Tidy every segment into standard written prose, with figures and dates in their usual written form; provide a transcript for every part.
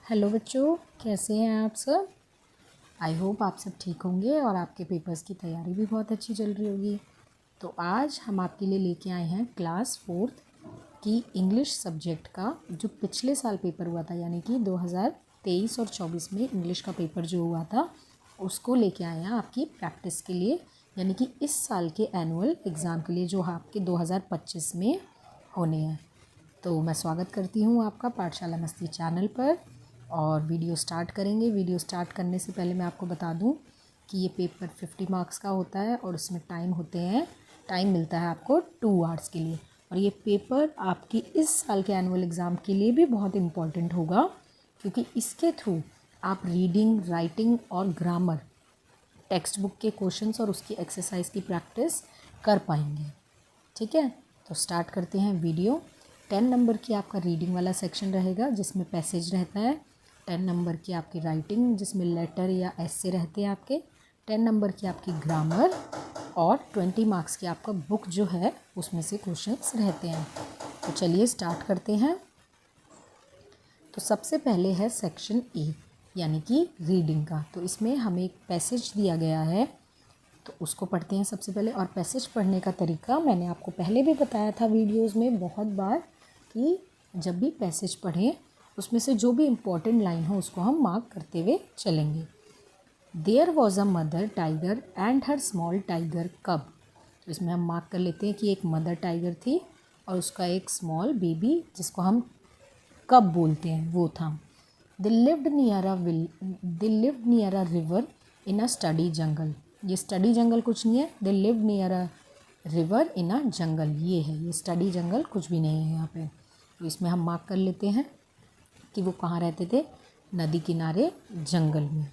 Hello बच्चों, कैसे हैं आप सब। आई होप आप सब ठीक होंगे और आपके पेपर्स की तैयारी भी बहुत अच्छी चल रही होगी। तो आज हम आपके लिए लेके आए हैं क्लास 4th की इंग्लिश सब्जेक्ट का जो पिछले साल पेपर हुआ था, यानी कि 2023 और 24 में इंग्लिश का पेपर जो हुआ था उसको लेके आए हैं आपकी प्रैक्टिस के लिए, यानी कि इस साल के एनुअल एग्ज़ाम के लिए जो आपके 2025 में होने हैं। तो मैं स्वागत करती हूँ आपका पाठशाला मस्ती चैनल पर और वीडियो स्टार्ट करेंगे। वीडियो स्टार्ट करने से पहले मैं आपको बता दूं कि ये पेपर 50 मार्क्स का होता है और उसमें टाइम मिलता है आपको 2 आवर्स के लिए। और ये पेपर आपकी इस साल के एनुअल एग्ज़ाम के लिए भी बहुत इम्पॉर्टेंट होगा, क्योंकि इसके थ्रू आप रीडिंग, राइटिंग और ग्रामर, टेक्स्ट बुक के क्वेश्चंस और उसकी एक्सरसाइज की प्रैक्टिस कर पाएंगे। ठीक है, तो स्टार्ट करते हैं वीडियो। 10 नंबर की आपका रीडिंग वाला सेक्शन रहेगा जिसमें पैसेज रहता है। 10 नंबर की आपकी राइटिंग जिसमें लेटर या ऐसे रहते हैं आपके। 10 नंबर की आपकी ग्रामर और 20 मार्क्स की आपका बुक जो है उसमें से क्वेश्चंस रहते हैं। तो चलिए स्टार्ट करते हैं। तो सबसे पहले है सेक्शन ए, यानी कि रीडिंग का। तो इसमें हमें एक पैसेज दिया गया है, तो उसको पढ़ते हैं सबसे पहले। और पैसेज पढ़ने का तरीका मैंने आपको पहले भी बताया था वीडियोस में बहुत बार, कि जब भी पैसेज पढ़ें उसमें से जो भी इम्पोर्टेंट लाइन हो उसको हम मार्क करते हुए चलेंगे। There was a mother tiger and her small tiger cub. तो इसमें हम मार्क कर लेते हैं कि एक मदर टाइगर थी और उसका एक स्मॉल बेबी जिसको हम कब बोलते हैं वो था। They lived near a river in a study jungle. ये स्टडी जंगल कुछ नहीं है, they lived near a river in a jungle ये है, ये स्टडी जंगल कुछ भी नहीं है यहाँ पे। तो इसमें हम मार्क कर लेते हैं कि वो कहाँ रहते थे, नदी किनारे जंगल में।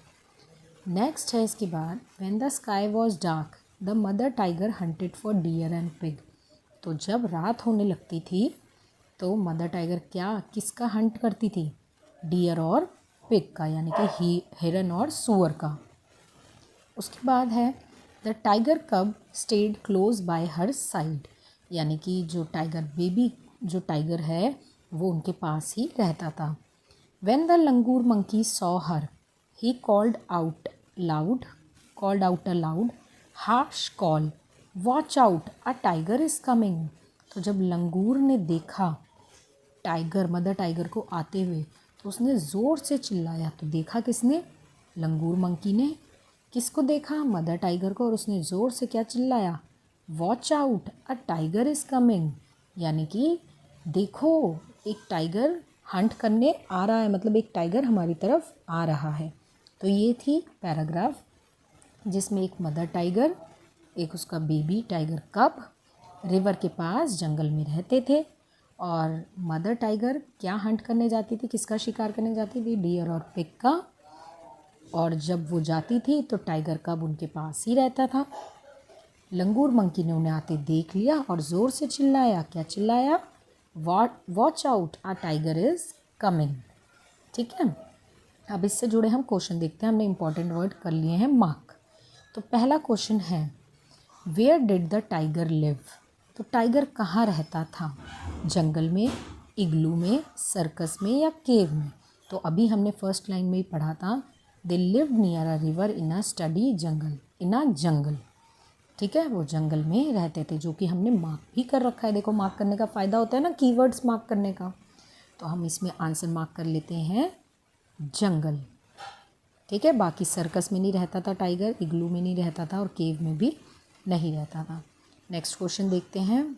नेक्स्ट है इसके बाद, when the sky was dark the mother tiger hunted for deer and pig. तो जब रात होने लगती थी तो मदर टाइगर किसका हंट करती थी, डियर और पिग का, यानी कि हिरन और सुअर का। उसके बाद है the tiger cub stayed close by her side, यानी कि जो टाइगर बेबी जो टाइगर है वो उनके पास ही रहता था। When the langur monkey saw her he called out a loud harsh call, watch out a tiger is coming. तो जब लंगूर ने देखा मदर टाइगर को आते हुए तो उसने ज़ोर से चिल्लाया। तो देखा किसने, लंगूर मंकी ने। किसको देखा, मदर टाइगर को, और उसने ज़ोर से क्या चिल्लाया, watch out a tiger is coming, यानी कि देखो एक टाइगर हंट करने आ रहा है, मतलब एक टाइगर हमारी तरफ आ रहा है। तो ये थी पैराग्राफ जिसमें एक मदर टाइगर, एक उसका बेबी टाइगर कब रिवर के पास जंगल में रहते थे। और मदर टाइगर क्या हंट करने जाती थी, किसका शिकार करने जाती थी, डियर और पिग का। और जब वो जाती थी तो टाइगर कब उनके पास ही रहता था। लंगूर मंकी ने उन्हें आते देख लिया और ज़ोर से चिल्लाया। क्या चिल्लाया, watch out a tiger is coming. ठीक है, अब इससे जुड़े हम क्वेश्चन देखते हैं। हमने इंपॉर्टेंट वर्ड कर लिए हैं मार्क। तो पहला क्वेश्चन है, where did the tiger live. तो टाइगर कहाँ रहता था, जंगल में, इग्लू में, सर्कस में या केव में। तो अभी हमने फर्स्ट लाइन में ही पढ़ा था, they lived near a river in a study jungle, in a jungle. ठीक है, वो जंगल में रहते थे, जो कि हमने मार्क भी कर रखा है। देखो मार्क करने का फ़ायदा होता है ना, कीवर्ड्स मार्क करने का। तो हम इसमें आंसर मार्क कर लेते हैं जंगल। ठीक है, बाकी सर्कस में नहीं रहता था टाइगर, इग्लू में नहीं रहता था और केव में भी नहीं रहता था। नेक्स्ट क्वेश्चन देखते हैं,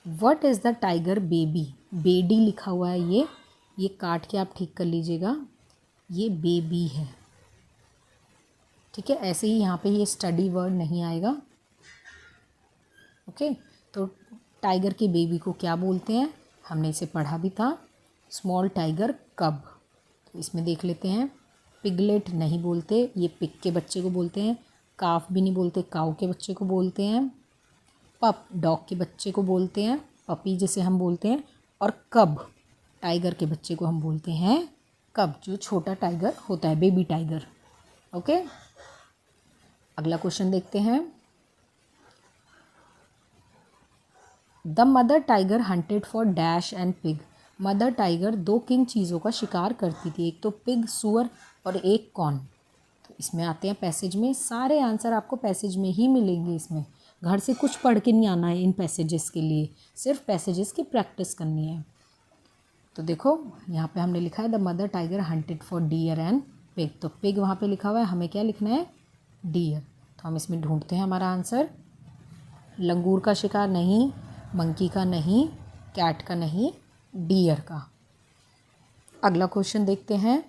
what is the tiger baby. बेडी लिखा हुआ है, ये काट के आप ठीक कर लीजिएगा, ये बेबी है। ठीक है, ऐसे ही यहाँ पे ये स्टडी वर्ड नहीं आएगा। ओके, तो टाइगर के बेबी को क्या बोलते हैं, हमने इसे पढ़ा भी था, स्मॉल टाइगर कब। तो इसमें देख लेते हैं, पिगलेट नहीं बोलते, ये पिग के बच्चे को बोलते हैं। काफ भी नहीं बोलते, काऊ के बच्चे को बोलते हैं। पप डॉग के बच्चे को बोलते हैं, पपी जिसे हम बोलते हैं। और कब टाइगर के बच्चे को हम बोलते हैं कब, जो छोटा टाइगर होता है, बेबी टाइगर। ओके, अगला क्वेश्चन देखते हैं, the mother tiger hunted for dash and pig. Mother tiger 2 किंग चीज़ों का शिकार करती थी, एक तो पिग, सुअर और एक कौन। तो इसमें आते हैं पैसेज में, सारे आंसर आपको पैसेज में ही मिलेंगे। इसमें घर से कुछ पढ़ के नहीं आना है इन पैसेजेस के लिए, सिर्फ पैसेजेस की प्रैक्टिस करनी है। तो देखो यहाँ पे हमने लिखा है the mother tiger hunted for deer and pig. तो पिग वहाँ पे लिखा हुआ है, हमें क्या लिखना है, डियर। तो हम इसमें ढूंढते हैं हमारा आंसर। लंगूर का शिकार नहीं, मंकी का नहीं, कैट का नहीं, डियर का। अगला क्वेश्चन देखते हैं।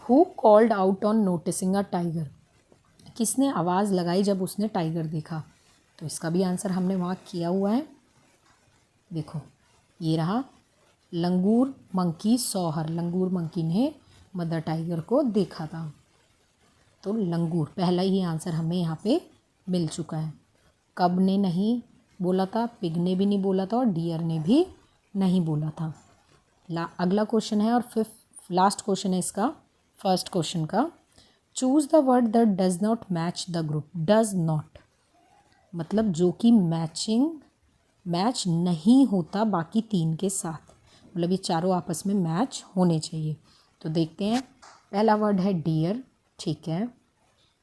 Who called out on noticing a tiger. किसने आवाज़ लगाई जब उसने टाइगर देखा। तो इसका भी आंसर हमने वहाँ किया हुआ है, देखो ये रहा। लंगूर मंकी सॉहर, लंगूर मंकी ने मदर टाइगर को देखा था। तो लंगूर पहला ही आंसर हमें यहाँ पे मिल चुका है। कब ने नहीं बोला था, पिग ने भी नहीं बोला था और डियर ने भी नहीं बोला था। अगला क्वेश्चन है और फिफ्थ लास्ट क्वेश्चन है इसका, फर्स्ट क्वेश्चन का। Choose the word that does not match the group. Does not मतलब जो कि मैच नहीं होता बाकी 3 के साथ, मतलब ये चारों आपस में मैच होने चाहिए। तो देखते हैं, पहला वर्ड है डियर, ठीक है।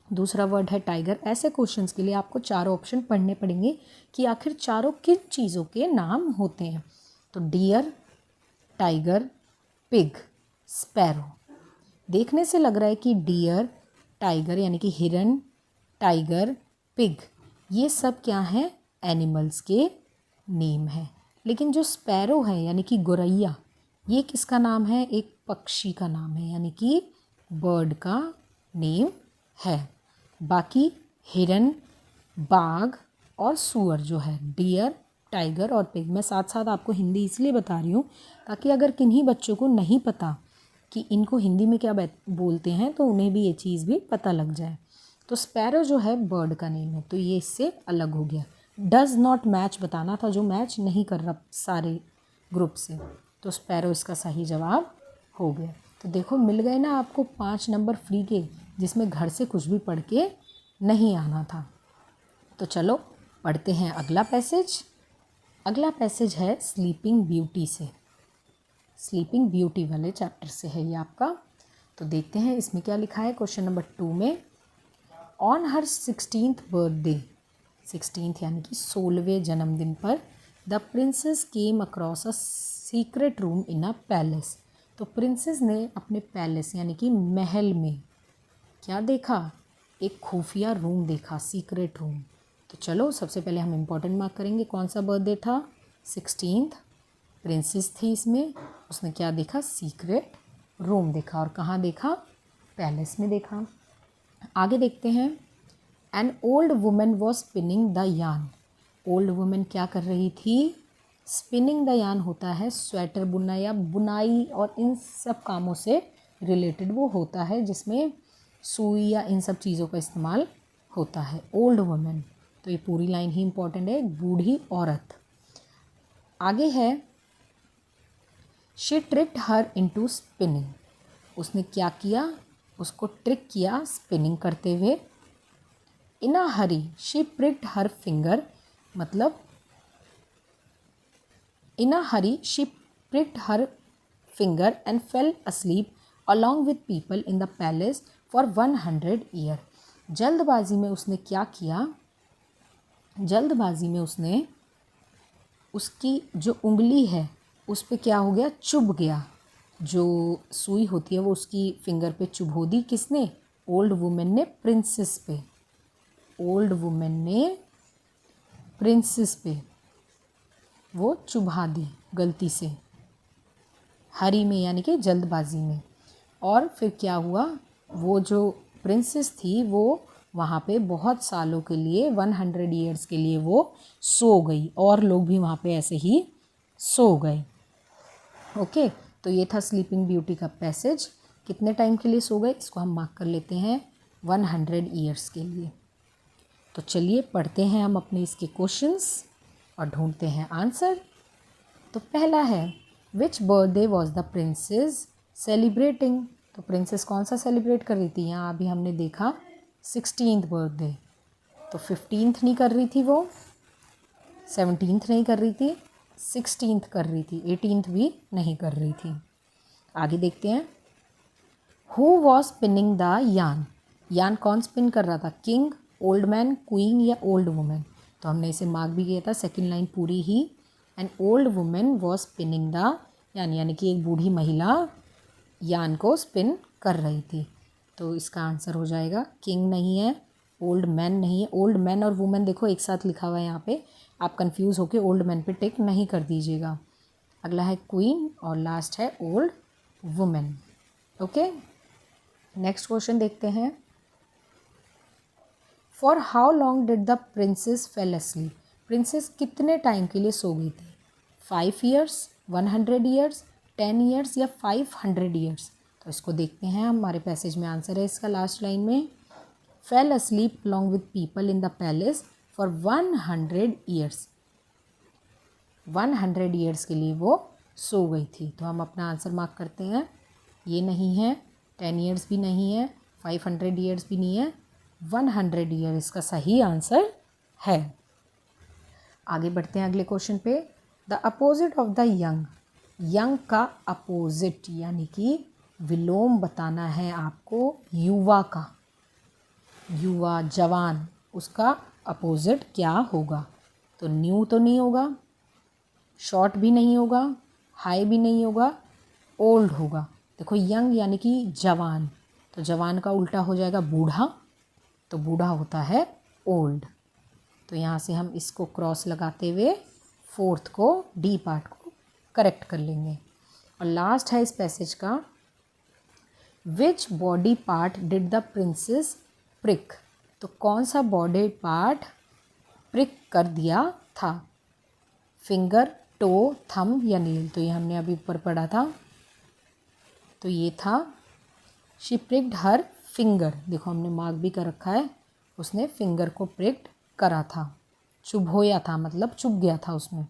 दूसरा वर्ड है टाइगर। ऐसे क्वेश्चंस के लिए आपको चारों ऑप्शन पढ़ने पड़ेंगे कि आखिर चारों किन चीज़ों के नाम होते हैं। तो डियर, टाइगर, पिग, स्पैरो। देखने से लग रहा है कि डियर, टाइगर यानी कि हिरन, टाइगर, पिग, ये सब क्या हैं, एनिमल्स के नेम है। लेकिन जो स्पैरो है यानी कि गोरैया, ये किसका नाम है, एक पक्षी का नाम है, यानी कि बर्ड का नेम है। बाकी हिरन, बाघ और सुअर जो है, डियर, टाइगर और पिग। मैं साथ साथ आपको हिंदी इसलिए बता रही हूँ ताकि अगर किन्हीं बच्चों को नहीं पता कि इनको हिंदी में क्या बोलते हैं तो उन्हें भी ये चीज़ भी पता लग जाए। तो स्पैरो जो है बर्ड का नेम है, तो ये इससे अलग हो गया। डज़ नॉट मैच बताना था, जो मैच नहीं कर रहा सारे ग्रुप से, तो स्पैरो इसका सही जवाब हो गया। तो देखो मिल गए ना आपको 5 नंबर फ्री के, जिसमें घर से कुछ भी पढ़ के नहीं आना था। तो चलो पढ़ते हैं अगला पैसेज। अगला पैसेज है स्लीपिंग ब्यूटी से, स्लीपिंग ब्यूटी वाले चैप्टर से है ये आपका। तो देखते हैं इसमें क्या लिखा है। क्वेश्चन नंबर 2 में, on her 16th birthday, 16th यानी कि 16वें जन्मदिन पर, the princess came across a secret room in a palace. तो प्रिंसेस ने अपने पैलेस यानी कि महल में क्या देखा, एक खुफिया रूम देखा, सीक्रेट रूम। तो चलो सबसे पहले हम इम्पोर्टेंट मार्क करेंगे, कौन सा बर्थडे था, 16th, प्रिंसेस थी इसमें, उसने क्या देखा, सीक्रेट रूम देखा। और कहाँ देखा, पैलेस में देखा। आगे देखते हैं, N old women was spinning the yarn. Old women क्या कर रही थी, स्पिनिंग द यार्न होता है स्वेटर बुनना या बुनाई और इन सब कामों से रिलेटेड वो होता है जिसमें सुई या इन सब चीज़ों का इस्तेमाल होता है। ओल्ड वुमेन, तो ये पूरी लाइन ही इम्पॉर्टेंट है, एक बूढ़ी औरत। आगे है, she tricked her into spinning. उसने क्या किया, उसको ट्रिक किया स्पिनिंग करते हुए। इन a hurry she pricked her finger, मतलब in a hurry she pricked her finger and fell asleep along with people in the palace for 100 year। जल्दबाजी में उसने क्या किया, जल्दबाजी में उसने उसकी जो उंगली है उस पे क्या हो गया, चुभ गया। जो सुई होती है वो उसकी फिंगर पे चुभो दी, किसने, ओल्ड वुमेन ने प्रिंसेस पे, ओल्ड वुमेन ने प्रिंसेस पे वो चुभा दी गलती से, हरी में यानी कि जल्दबाजी में। और फिर क्या हुआ, वो जो प्रिंसेस थी वो वहाँ पे बहुत सालों के लिए 100 ईयर्स के लिए वो सो गई, और लोग भी वहाँ पे ऐसे ही सो गए। ओके, तो ये था स्लीपिंग ब्यूटी का पैसेज। कितने टाइम के लिए सो गए, इसको हम मार्क कर लेते हैं 100 ईयर्स के लिए। तो चलिए पढ़ते हैं हम अपने इसके क्वेश्चंस और ढूंढते हैं आंसर। तो पहला है, which birthday was the princess celebrating. तो प्रिंसेस कौन सा सेलिब्रेट कर रही थी, यहाँ अभी हमने देखा 16th बर्थडे, तो 15th नहीं कर रही थी वो, 17th नहीं कर रही थी, 16th कर रही थी, 18th भी नहीं कर रही थी। आगे देखते हैं, who was spinning the yarn. Yarn कौन स्पिन कर रहा था, किंग, ओल्ड मैन, क्वीन या ओल्ड वुमेन। तो हमने इसे मार्क भी किया था, सेकेंड लाइन पूरी ही। An old women was spinning the yarn, यानी कि एक बूढ़ी महिला यार्न को स्पिन कर रही थी। तो इसका आंसर हो जाएगा किंग नहीं है, ओल्ड मैन नहीं है। ओल्ड मैन और वुमेन देखो एक साथ लिखा हुआ है यहाँ पे, आप कंफ्यूज होके ओल्ड मैन पे टिक नहीं कर दीजिएगा। अगला है क्वीन और लास्ट है old women. Okay, next question देखते हैं। For how long did the princess fail asleep। Princess कितने टाइम के लिए सो गई थी, 5 ईयर्स, 100 ईयर्स, 10 ईयर्स या 500 ईयर्स। तो इसको देखते हैं, हमारे पैसेज में आंसर है इसका लास्ट लाइन में, fail asleep along with people in the palace for 100 years. 100 years के लिए वो सो गई थी। तो हम अपना आंसर मार्क करते हैं, ये नहीं है, 10 ईयर्स भी नहीं है, 500 ईयर्स भी नहीं है, 100 ईयर इसका सही आंसर है। आगे बढ़ते हैं अगले क्वेश्चन पे। The opposite of the young. Young का अपोजिट यानी कि विलोम बताना है आपको युवा का। युवा, जवान, उसका अपोजिट क्या होगा। तो न्यू तो नहीं होगा, शॉर्ट भी नहीं होगा, हाई भी नहीं होगा, ओल्ड होगा। देखो यंग यानी कि जवान, तो जवान का उल्टा हो जाएगा बूढ़ा, तो बूढ़ा होता है ओल्ड। तो यहाँ से हम इसको क्रॉस लगाते हुए फोर्थ को, डी पार्ट को करेक्ट कर लेंगे। और लास्ट है इस पैसेज का, which body part did the princess prick. तो कौन सा बॉडी पार्ट प्रिक कर दिया था, फिंगर, टो, थंब या नील। तो ये हमने अभी ऊपर पढ़ा था, तो ये था शी प्रिक्ड हर फिंगर। देखो हमने मार्क भी कर रखा है, उसने फिंगर को प्रिक्ड करा था, चुभोया था मतलब चुभ गया था उसमें।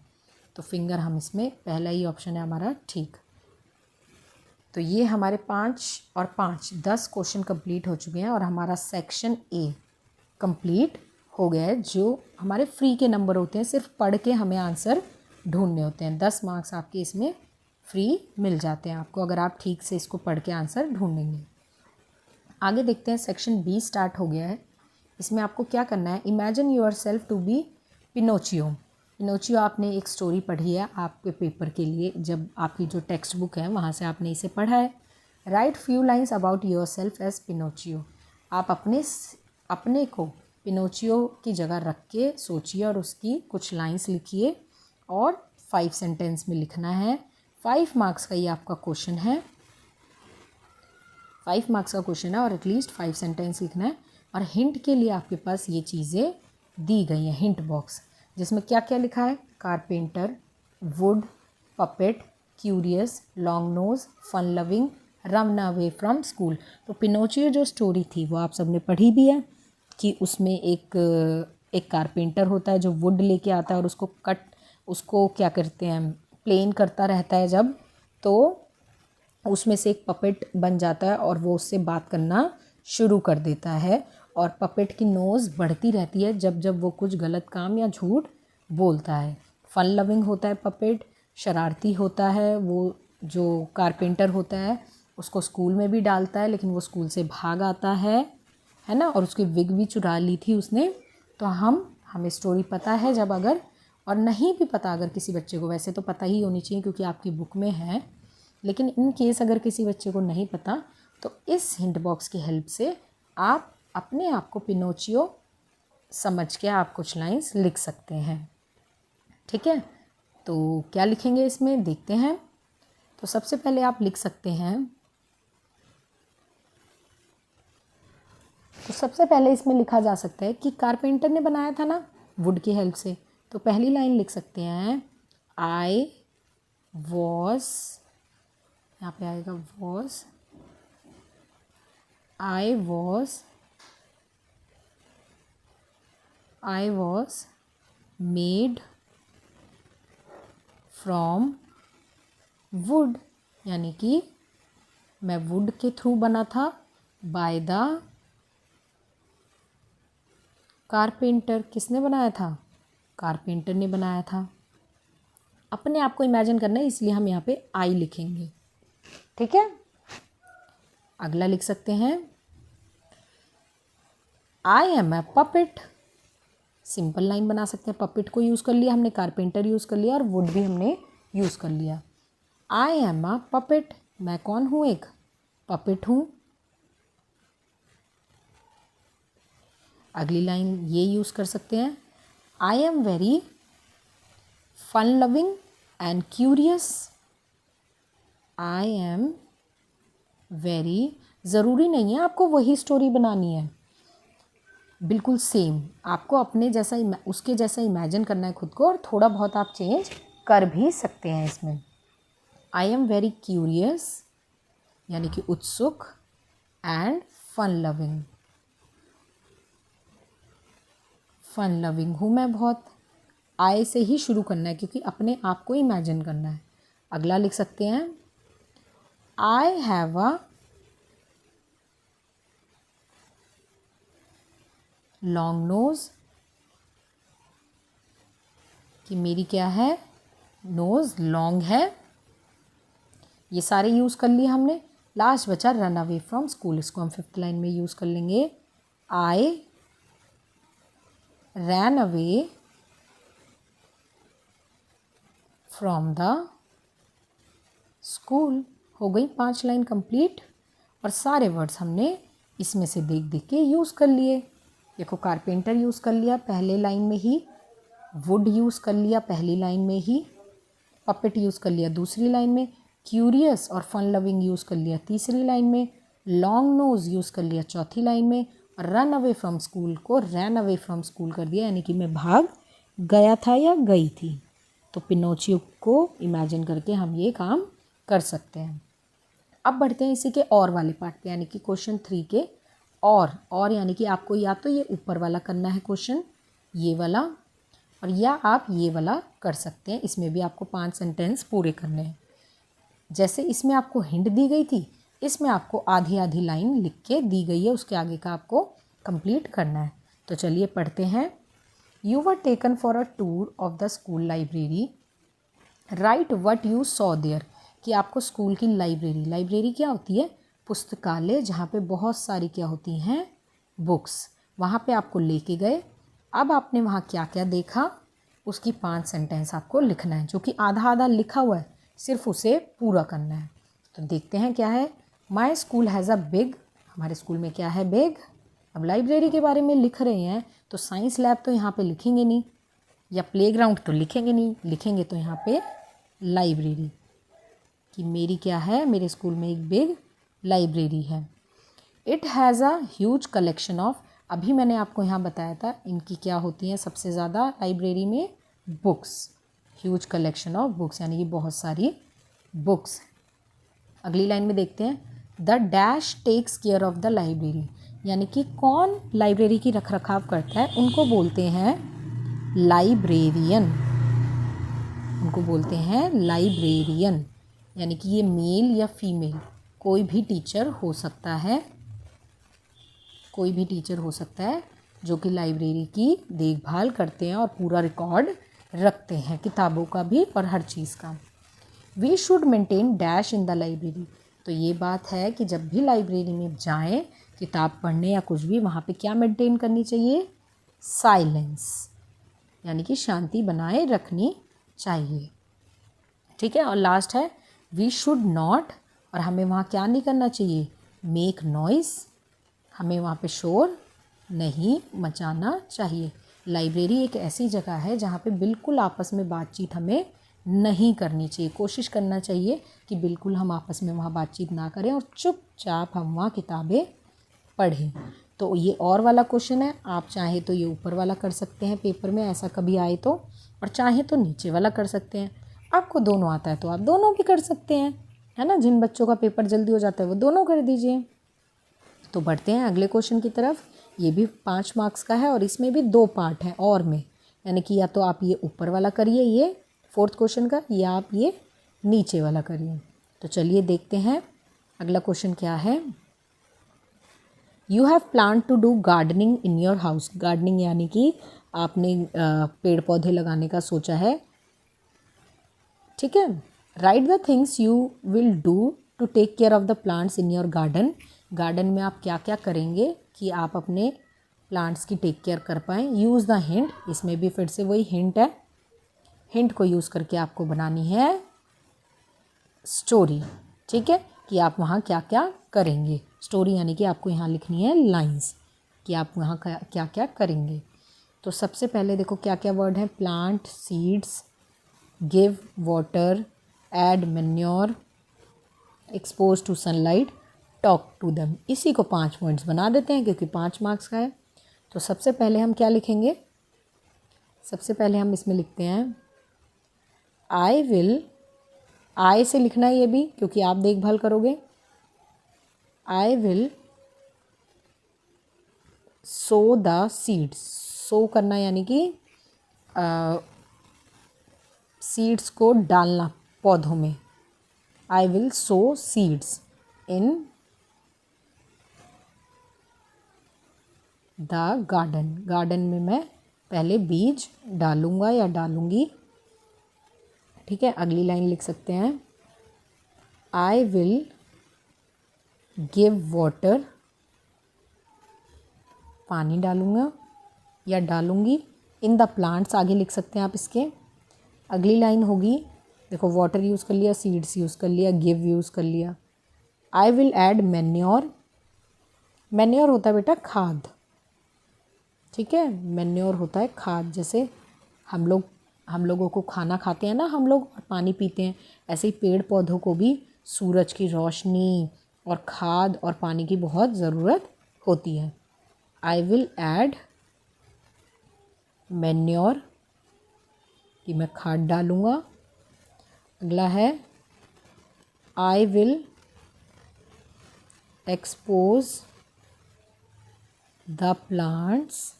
तो फिंगर हम इसमें पहला ही ऑप्शन है हमारा ठीक। तो ये हमारे 5 और 5 10 क्वेश्चन कंप्लीट हो चुके हैं और हमारा सेक्शन ए कंप्लीट हो गया है। जो हमारे फ्री के नंबर होते हैं, सिर्फ पढ़ के हमें आंसर ढूंढने होते हैं। 10 मार्क्स आपके इसमें फ्री मिल जाते हैं आपको, अगर आप ठीक से इसको पढ़ के आंसर ढूंढेंगे। आगे देखते हैं, सेक्शन बी स्टार्ट हो गया है। इसमें आपको क्या करना है, imagine yourself to be Pinocchio. Pinocchio आपने एक स्टोरी पढ़ी है आपके पेपर के लिए, जब आपकी जो टेक्स्ट बुक है वहाँ से आपने इसे पढ़ा है। Write few lines about yourself as Pinocchio. आप अपने को पिनोचियो की जगह रख के सोचिए और उसकी कुछ लाइन्स लिखिए और 5 सेंटेंस में लिखना है। 5 मार्क्स का ये आपका क्वेश्चन है, 5 मार्क्स का क्वेश्चन है और एटलीस्ट 5 सेंटेंस लिखना है। और हिंट के लिए आपके पास ये चीज़ें दी गई हैं, हिंट बॉक्स, जिसमें क्या क्या लिखा है, carpenter, wood, puppet, curious, long nose, fun loving, run away from school. तो पिनोचियो जो स्टोरी थी वो आप सबने पढ़ी भी है कि उसमें एक कारपेंटर होता है जो वुड लेके आता है और उसको क्या करते हैं, प्लेन करता रहता है जब, तो उसमें से एक पपेट बन जाता है और वो उससे बात करना शुरू कर देता है। और पपेट की नोज़ बढ़ती रहती है जब जब वो कुछ गलत काम या झूठ बोलता है। फन लविंग होता है पपेट, शरारती होता है वो जो कारपेंटर होता है, उसको स्कूल में भी डालता है लेकिन वो स्कूल से भाग आता है ना, और उसकी विग भी चुरा ली थी उसने। तो हमें स्टोरी पता है जब, अगर और नहीं भी पता अगर किसी बच्चे को, वैसे तो पता ही होनी चाहिए क्योंकि आपकी बुक में है, लेकिन इन केस अगर किसी बच्चे को नहीं पता तो इस हिंट बॉक्स की हेल्प से आप अपने आप को पिनोचियो समझ के आप कुछ लाइंस लिख सकते हैं। ठीक है, तो क्या लिखेंगे इसमें देखते हैं। तो सबसे पहले आप लिख सकते हैं, तो सबसे पहले इसमें लिखा जा सकता है कि कारपेंटर ने बनाया था ना वुड की हेल्प से। तो पहली लाइन लिख सकते हैं, आई वॉज, यहाँ पे आएगा was, I was made from wood, यानी कि मैं वुड के थ्रू बना था, by the कारपेंटर। किसने बनाया था, कारपेंटर ने बनाया था। अपने आप को इमेजिन करना है, इसलिए हम यहाँ पे आई लिखेंगे। ठीक है, अगला लिख सकते हैं I am a puppet. Simple line बना सकते हैं। पपेट को यूज़ कर लिया हमने, कारपेंटर यूज़ कर लिया और वुड भी हमने यूज़ कर लिया। आई एम अ पपेट, मैं कौन हूँ? एक पपेट हूँ। अगली लाइन ये यूज़ कर सकते हैं, I am very fun loving and curious. I am very, ज़रूरी नहीं है आपको वही स्टोरी बनानी है, बिल्कुल सेम आपको अपने जैसा उसके जैसा इमेजिन करना है खुद को, और थोड़ा बहुत आप चेंज कर भी सकते हैं इसमें। आई एम वेरी क्यूरियस यानी कि उत्सुक, and fun loving, fun loving हूँ मैं बहुत। आई से ही शुरू करना है क्योंकि अपने आप को इमेजिन करना है। अगला लिख सकते हैं I have a long nose, कि मेरी क्या है? नोज़ लॉन्ग है। ये सारे यूज़ कर लिए हमने। लास्ट बचा रन अवे फ्रॉम स्कूल, इसको हम 5th लाइन में यूज़ कर लेंगे। I ran away from the school. हो गई 5 लाइन कंप्लीट, और सारे वर्ड्स हमने इसमें से देख देख के यूज़ कर लिए। देखो, कारपेंटर यूज़ कर लिया पहले लाइन में ही, वुड यूज़ कर लिया पहली लाइन में ही, पपेट यूज़ कर लिया दूसरी लाइन में, क्यूरियस और फन लविंग यूज़ कर लिया तीसरी लाइन में, लॉन्ग नोज यूज़ कर लिया चौथी लाइन में, और रन अवे फ्रॉम स्कूल को रैन अवे फ्रॉम स्कूल कर दिया, यानी कि मैं भाग गया था या गई थी। तो पिनोचियो को इमेजिन करके हम ये काम कर सकते हैं। अब बढ़ते हैं इसी के और वाले पार्ट पे, यानी कि क्वेश्चन 3 के और यानी कि आपको या तो ये ऊपर वाला करना है क्वेश्चन, ये वाला, और या आप ये वाला कर सकते हैं। इसमें भी आपको 5 सेंटेंस पूरे करने हैं। जैसे इसमें आपको हिंट दी गई थी, इसमें आपको आधी आधी लाइन लिख के दी गई है, उसके आगे का आपको कंप्लीट करना है। तो चलिए पढ़ते हैं। You were taken for a tour of the school library, write what you saw there. कि आपको स्कूल की लाइब्रेरी क्या होती है? पुस्तकालय, जहाँ पे बहुत सारी क्या होती हैं? बुक्स। वहाँ पे आपको लेके गए। अब आपने वहाँ क्या क्या देखा, उसकी 5 सेंटेंस आपको लिखना है, जो कि आधा आधा लिखा हुआ है, सिर्फ उसे पूरा करना है। तो देखते हैं क्या है। My school has a big, हमारे स्कूल में क्या है? बिग। अब लाइब्रेरी के बारे में लिख रहे हैं तो साइंस लैब तो यहाँ पे लिखेंगे नहीं, या प्लेग्राउंड तो लिखेंगे नहीं, लिखेंगे तो यहाँ पे लाइब्रेरी, कि मेरी क्या है? मेरे स्कूल में एक बिग लाइब्रेरी है। It has a huge collection of, अभी मैंने आपको यहाँ बताया था इनकी क्या होती हैं सबसे ज़्यादा लाइब्रेरी में? Books. Huge collection of books यानी कि बहुत सारी बुक्स। अगली लाइन में देखते हैं, the dash takes care of the library, यानी कि कौन लाइब्रेरी की रख रखाव करता है, उनको बोलते हैं लाइब्रेरियन। उनको बोलते हैं लाइब्रेरियन, यानी कि ये मेल या फीमेल कोई भी टीचर हो सकता है, कोई भी टीचर हो सकता है जो कि लाइब्रेरी की देखभाल करते हैं और पूरा रिकॉर्ड रखते हैं, किताबों का भी और हर चीज़ का। We should maintain dash in the library, तो ये बात है कि जब भी लाइब्रेरी में जाएं किताब पढ़ने या कुछ भी, वहाँ पे क्या मेंटेन करनी चाहिए? साइलेंस, यानी कि शांति बनाए रखनी चाहिए। ठीक है, और लास्ट है वी शुड नॉट, और हमें वहाँ क्या नहीं करना चाहिए? मेक नॉइज़, हमें वहाँ पे शोर नहीं मचाना चाहिए। लाइब्रेरी एक ऐसी जगह है जहाँ पे बिल्कुल आपस में बातचीत हमें नहीं करनी चाहिए। कोशिश करना चाहिए कि बिल्कुल हम आपस में वहाँ बातचीत ना करें और चुपचाप हम वहाँ किताबें पढ़ें। तो ये और वाला क्वेश्चन है, आप चाहे तो ये ऊपर वाला कर सकते हैं पेपर में, ऐसा कभी आए तो, और चाहे तो नीचे वाला कर सकते हैं। आपको दोनों आता है तो आप दोनों भी कर सकते हैं, है ना। जिन बच्चों का पेपर जल्दी हो जाता है वो दोनों कर दीजिए। तो बढ़ते हैं अगले क्वेश्चन की तरफ। ये भी 5 मार्क्स का है और इसमें भी 2 पार्ट हैं और में, यानी कि या तो आप ये ऊपर वाला करिए ये 4th क्वेश्चन का, या आप ये नीचे वाला करिए। तो चलिए देखते हैं अगला क्वेश्चन क्या है। You have plan to do gardening in your house. Gardening यानी कि आपने पेड़ पौधे लगाने का सोचा है ठीक है। Write the things you will do to take care of the plants in your garden. Garden में आप क्या क्या करेंगे कि आप अपने प्लांट्स की टेक केयर कर पाएँ। यूज़ द हिंट, इसमें भी फिर से वही हिंट है, हिंट को यूज़ करके आपको बनानी है स्टोरी, ठीक है, कि आप वहाँ क्या क्या करेंगे। स्टोरी यानी कि आपको यहाँ लिखनी है लाइंस कि आप वहाँ क्या क्या करेंगे। तो सबसे पहले देखो क्या क्या वर्ड है, plant, seeds, give water, add manure, expose to sunlight, talk to them. इसी को 5 पॉइंट्स बना देते हैं क्योंकि 5 मार्क्स का है। तो सबसे पहले हम क्या लिखेंगे, सबसे पहले हम इसमें लिखते हैं आई विल, आई से लिखना है ये भी क्योंकि आप देखभाल करोगे। I will sow the seeds, sow करना यानी कि सीड्स को डालना पौधों में। I will sow seeds in the garden, garden में मैं पहले बीज डालूंगा या डालूंगी, ठीक है। अगली लाइन लिख सकते हैं आई विल गिव वाटर, पानी डालूंगा या डालूंगी इन द प्लांट्स, आगे लिख सकते हैं आप इसके। अगली लाइन होगी, देखो वाटर यूज़ कर लिया, सीड्स यूज़ कर लिया, गिव यूज़ कर लिया। I will add manure, manure होता है बेटा खाद, ठीक है, मैन्योर होता है खाद। जैसे हम लोगों को खाना खाते हैं ना हम लोग और पानी पीते हैं, ऐसे ही पेड़ पौधों को भी सूरज की रोशनी और खाद और पानी की बहुत ज़रूरत होती है। आई विल ऐड मैन्योर कि मैं खाद डालूँगा। अगला है I will expose the plants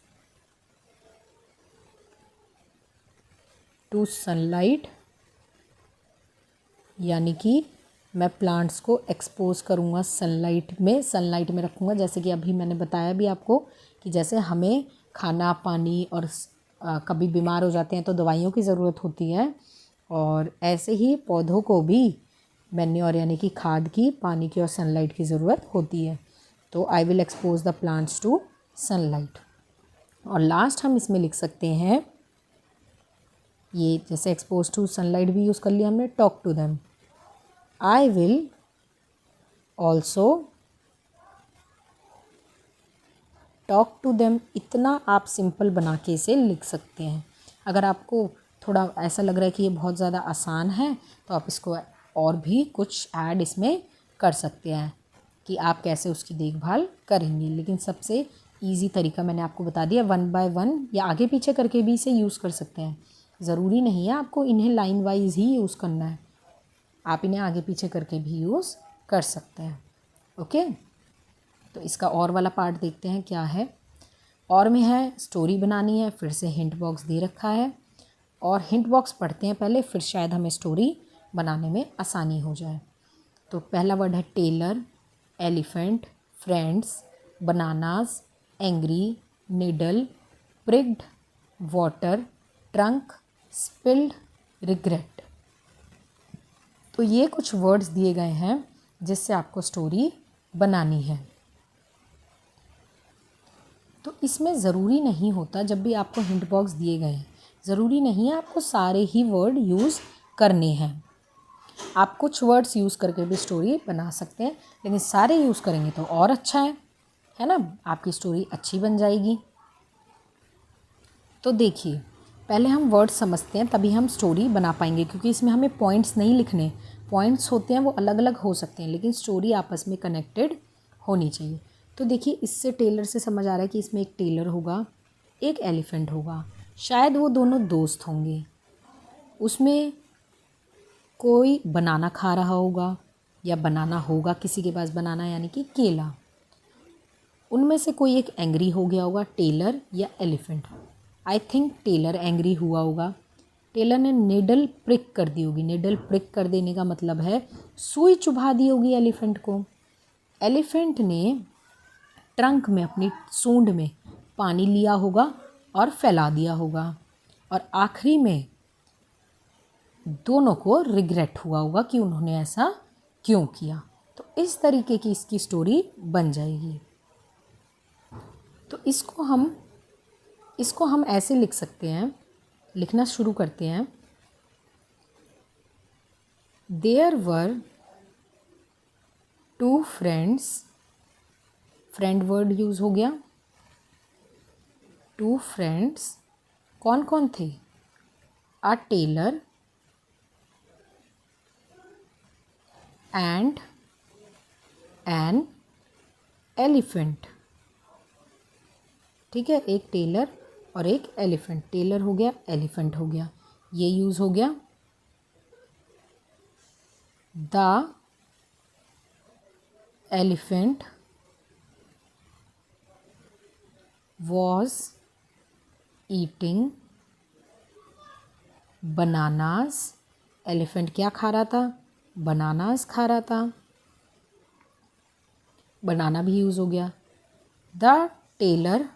to sunlight, यानी कि मैं प्लांट्स को एक्सपोज करूँगा सनलाइट में, सनलाइट में रखूँगा। जैसे कि अभी मैंने बताया भी आपको कि जैसे हमें खाना पानी और कभी बीमार हो जाते हैं तो दवाइयों की ज़रूरत होती है, और ऐसे ही पौधों को भी मैन्योर यानी कि खाद की, पानी की और सनलाइट की ज़रूरत होती है। तो I will expose the plants to sunlight. और लास्ट हम इसमें लिख सकते हैं ये, जैसे एक्सपोज टू सनलाइट भी यूज़ कर लिया हमने, talk to them. I will also talk to them, इतना आप सिंपल बना के इसे लिख सकते हैं। अगर आपको थोड़ा ऐसा लग रहा है कि ये बहुत ज़्यादा आसान है तो आप इसको और भी कुछ ऐड इसमें कर सकते हैं कि आप कैसे उसकी देखभाल करेंगे। लेकिन सबसे इजी तरीका मैंने आपको बता दिया, 1 बाय 1 या आगे पीछे करके भी इसे यूज़ कर सकते हैं। ज़रूरी नहीं है आपको इन्हें लाइन वाइज ही यूज़ करना है, आप इन्हें आगे पीछे करके भी यूज़ कर सकते हैं। ओके, तो इसका और वाला पार्ट देखते हैं क्या है। और में है स्टोरी बनानी है, फिर से हिंट बॉक्स दे रखा है और हिंट बॉक्स पढ़ते हैं पहले, फिर शायद हमें स्टोरी बनाने में आसानी हो जाए। तो पहला वर्ड है tailor, elephant, friends, bananas, angry, needle, pricked, water, trunk, spilled, regret. तो ये कुछ वर्ड्स दिए गए हैं जिससे आपको स्टोरी बनानी है। तो इसमें ज़रूरी नहीं होता, जब भी आपको हिंट बॉक्स दिए गए हैं ज़रूरी नहीं है आपको सारे ही वर्ड यूज़ करने हैं। आप कुछ वर्ड्स यूज़ करके भी स्टोरी बना सकते हैं, लेकिन सारे यूज़ करेंगे तो और अच्छा है ना, आपकी स्टोरी अच्छी बन जाएगी। तो देखिए, पहले हम वर्ड्स समझते हैं तभी हम स्टोरी बना पाएंगे, क्योंकि इसमें हमें पॉइंट्स नहीं लिखने, पॉइंट्स होते हैं वो अलग अलग हो सकते हैं लेकिन स्टोरी आपस में कनेक्टेड होनी चाहिए। तो देखिए, इससे टेलर से समझ आ रहा है कि इसमें एक टेलर होगा, एक एलिफेंट होगा, शायद वो दोनों दोस्त होंगे, उसमें कोई बनाना खा रहा होगा या बनाना होगा किसी के पास, बनाना यानी कि केला। उनमें से कोई एक एंग्री हो गया होगा, टेलर या elephant. I think tailor angry हुआ होगा, टेलर ने निडल प्रिक कर दी होगी। निडल प्रिक कर देने का मतलब है सुई चुभा दी होगी एलिफेंट को। एलिफेंट ने ट्रंक में, अपनी सूंड में पानी लिया होगा और फैला दिया होगा। और आखिरी में दोनों को रिग्रेट हुआ होगा कि उन्होंने ऐसा क्यों किया। तो इस तरीके की इसकी स्टोरी बन जाएगी। तो इसको हम ऐसे लिख सकते हैं, लिखना शुरू करते हैं। There were two friends, friend word use हो गया। टू फ्रेंड्स कौन कौन थे? A tailor and an elephant. ठीक है, एक टेलर और एक एलिफेंट। टेलर हो गया, एलिफेंट हो गया, ये यूज़ हो गया। The elephant was eating bananas। Elephant क्या खा रहा था? बनानास खा रहा था। बनाना भी यूज़ हो गया। The tailor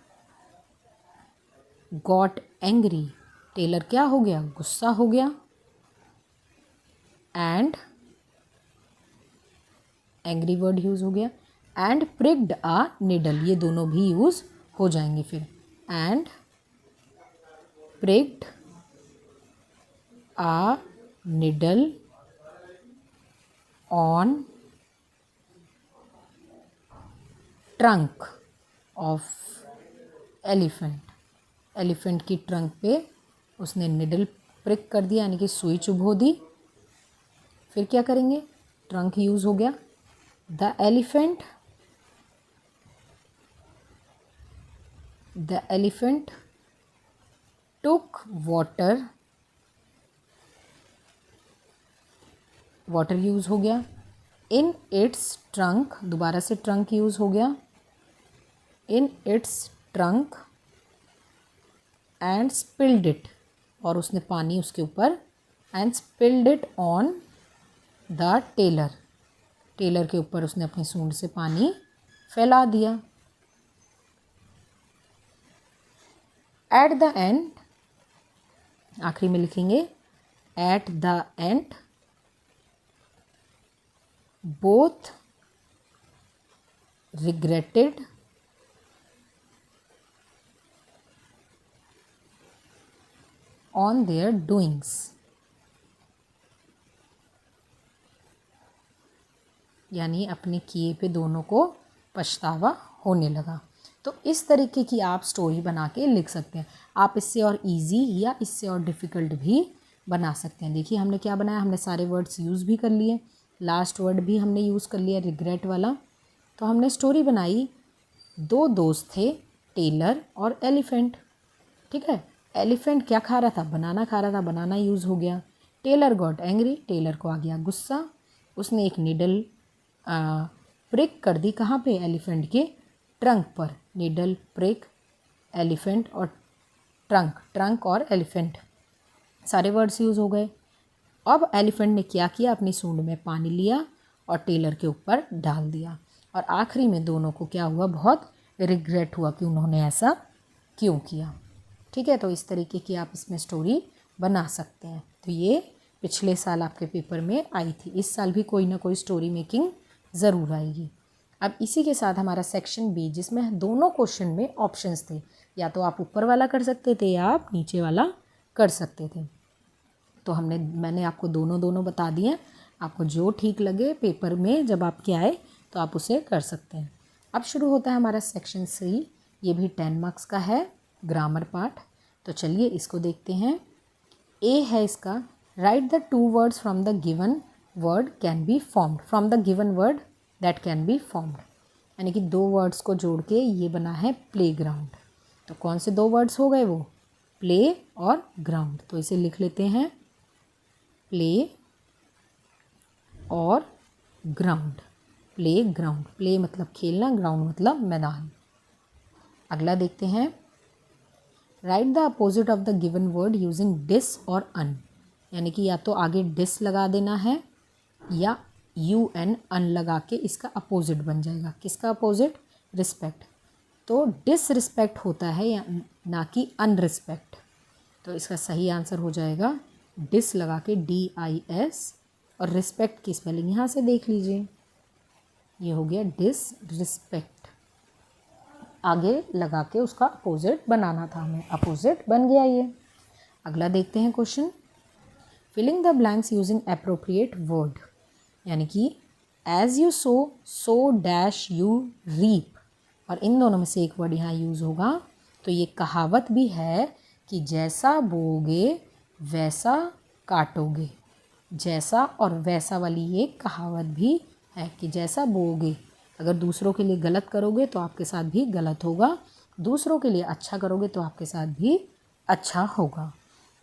got angry. Tailor क्या हो गया? गुस्सा हो गया। एंड एंग्री वर्ड यूज़ हो गया। एंड प्रिक्ड अ निडल, ये दोनों भी यूज़ हो जाएंगे फिर। And pricked a needle on trunk of elephant. Elephant की ट्रंक पे उसने निडल प्रिक कर दिया, यानी कि सुई चुभो दी। फिर क्या करेंगे? ट्रंक यूज़ हो गया। The elephant took water, water use हो गया। इन इट्स ट्रंक, दोबारा से ट्रंक यूज़ हो गया। In its trunk and spilled it, और उसने पानी उसके ऊपर, and spilled it on the tailor. Tailor के ऊपर उसने अपनी सूंड से पानी फैला दिया। एट द एंड, आखिरी में लिखेंगे at the end both regretted on their doings. यानी अपने किए पे दोनों को पछतावा होने लगा। तो इस तरीके की आप स्टोरी बना के लिख सकते हैं। आप इससे और इजी या इससे और डिफ़िकल्ट भी बना सकते हैं। देखिए हमने क्या बनाया, हमने सारे वर्ड्स यूज़ भी कर लिए, लास्ट वर्ड भी हमने यूज़ कर लिया रिग्रेट वाला। तो हमने स्टोरी बनाई, दो दोस्त थे, टेलर और एलिफेंट। ठीक है, एलिफेंट क्या खा रहा था? बनाना खा रहा था, बनाना यूज़ हो गया। टेलर गॉट एंग्री, टेलर को आ गया गुस्सा, उसने एक निडल प्रिक कर दी। कहाँ पे? एलिफेंट के ट्रंक पर। निडल, प्रिक, एलिफेंट और ट्रंक, ट्रंक और एलिफेंट सारे वर्ड्स यूज़ हो गए। अब एलिफेंट ने क्या किया? अपनी सूंड में पानी लिया और टेलर के ऊपर डाल दिया। और आखिरी में दोनों को क्या हुआ? बहुत रिग्रेट हुआ कि उन्होंने ऐसा क्यों किया। ठीक है, तो इस तरीके की आप इसमें स्टोरी बना सकते हैं। तो ये पिछले साल आपके पेपर में आई थी, इस साल भी कोई ना कोई स्टोरी मेकिंग ज़रूर आएगी। अब इसी के साथ हमारा सेक्शन बी, जिसमें दोनों क्वेश्चन में ऑप्शंस थे, या तो आप ऊपर वाला कर सकते थे या आप नीचे वाला कर सकते थे। तो मैंने आपको दोनों बता दिए। आपको जो ठीक लगे पेपर में जब आपके आए तो आप उसे कर सकते हैं। अब शुरू होता है हमारा सेक्शन सी, ये भी 10 मार्क्स का है, ग्रामर पार्ट। तो चलिए इसको देखते हैं। ए है इसका, right the two words from the given word can be formed, from the given word that can be formed. यानी कि दो वर्ड्स को जोड़ के ये बना है प्ले ग्राउंड। तो कौन से दो वर्ड्स हो गए वो? प्ले और ग्राउंड। तो इसे लिख लेते हैं, प्ले और ग्राउंड। प्ले ग्राउंड, प्ले मतलब खेलना, ग्राउंड मतलब मैदान। अगला देखते हैं, write the opposite of the given word using dis और अन। यानी कि या तो आगे डिस लगा देना है या यू एन अन लगा के इसका अपोजिट बन जाएगा। किसका अपोजिट? रिस्पेक्ट। तो डिसरिस्पेक्ट होता है या ना कि अनरिस्पेक्ट। तो इसका सही आंसर हो जाएगा डिस लगा के DIS, और रिस्पेक्ट की स्पेलिंग यहाँ से देख लीजिए, ये हो गया डिसरिस्पेक्ट। आगे लगा के उसका अपोजिट बनाना था हमें, अपोजिट बन गया ये। अगला देखते हैं question, filling the blanks using appropriate word, यानी कि as you sow, so dash you reap, और इन दोनों में से एक वर्ड यहाँ यूज़ होगा। तो ये कहावत भी है कि जैसा बोओगे वैसा काटोगे, जैसा और वैसा वाली ये कहावत भी है कि जैसा बोओगे, अगर दूसरों के लिए गलत करोगे तो आपके साथ भी गलत होगा, दूसरों के लिए अच्छा करोगे तो आपके साथ भी अच्छा होगा।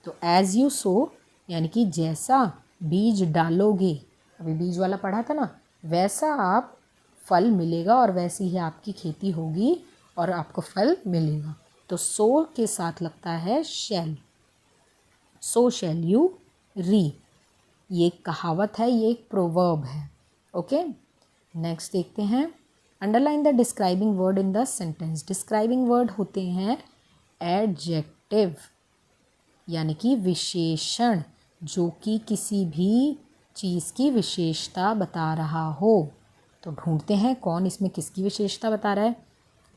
तो एज़ यू सो यानी कि जैसा बीज डालोगे, अभी बीज वाला पढ़ा था ना, वैसा आप फल मिलेगा और वैसी ही आपकी खेती होगी और आपको फल मिलेगा। तो सो के साथ लगता है शैल, सो शैल यू रीप। ये एक कहावत है, ये एक प्रोवर्ब है। ओके, नेक्स्ट देखते हैं, underline the describing word in the sentence. Describing word होते हैं एडजेक्टिव, यानी कि विशेषण, जो कि किसी भी चीज़ की विशेषता बता रहा हो। तो ढूंढते हैं कौन इसमें किसकी विशेषता बता रहा है।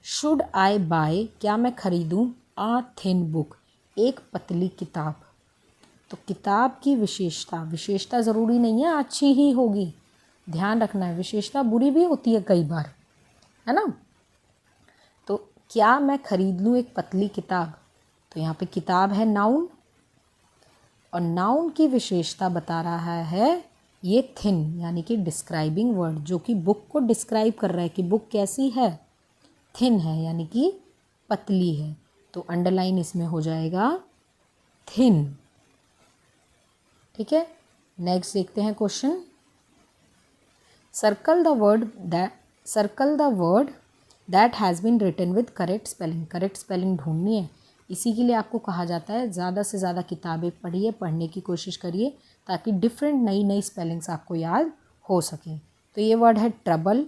शुड आई बाय, क्या मैं खरीदूं, आ थिन बुक, एक पतली किताब। तो किताब की विशेषता, विशेषता ज़रूरी नहीं है अच्छी ही होगी, ध्यान रखना है, विशेषता बुरी भी होती है कई बार, है ना। तो क्या मैं खरीद लूँ एक पतली किताब, तो यहाँ पे किताब है नाउन, और नाउन की विशेषता बता रहा है ये थिन, यानी कि डिस्क्राइबिंग वर्ड, जो कि बुक को डिस्क्राइब कर रहा है कि बुक कैसी है, थिन है, यानी कि पतली है। तो अंडरलाइन इसमें हो जाएगा थिन। ठीक है, नेक्स्ट देखते हैं question, circle the word that has been written with correct spelling. Correct spelling ढूंढनी है, इसी के लिए आपको कहा जाता है ज़्यादा से ज़्यादा किताबें पढ़िए, पढ़ने की कोशिश करिए, ताकि डिफरेंट नई नई स्पेलिंग्स आपको याद हो सकें। तो ये वर्ड है ट्रबल,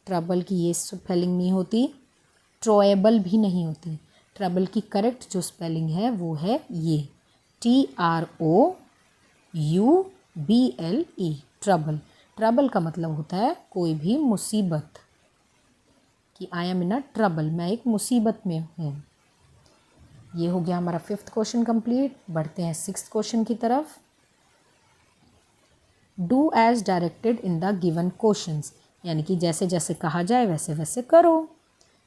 ट्रबल की ये स्पेलिंग नहीं होती, ट्रोएबल भी नहीं होती, ट्रबल की करेक्ट जो स्पेलिंग है वो है ये TROUBLE, ट्रबल। ट्रबल का मतलब होता है कोई भी मुसीबत, कि I am in a trouble, मैं एक मुसीबत में हूँ। ये हो गया हमारा 5th क्वेश्चन कंप्लीट। बढ़ते हैं 6th क्वेश्चन की तरफ। Do as directed in the given questions, यानी कि जैसे जैसे कहा जाए वैसे वैसे करो।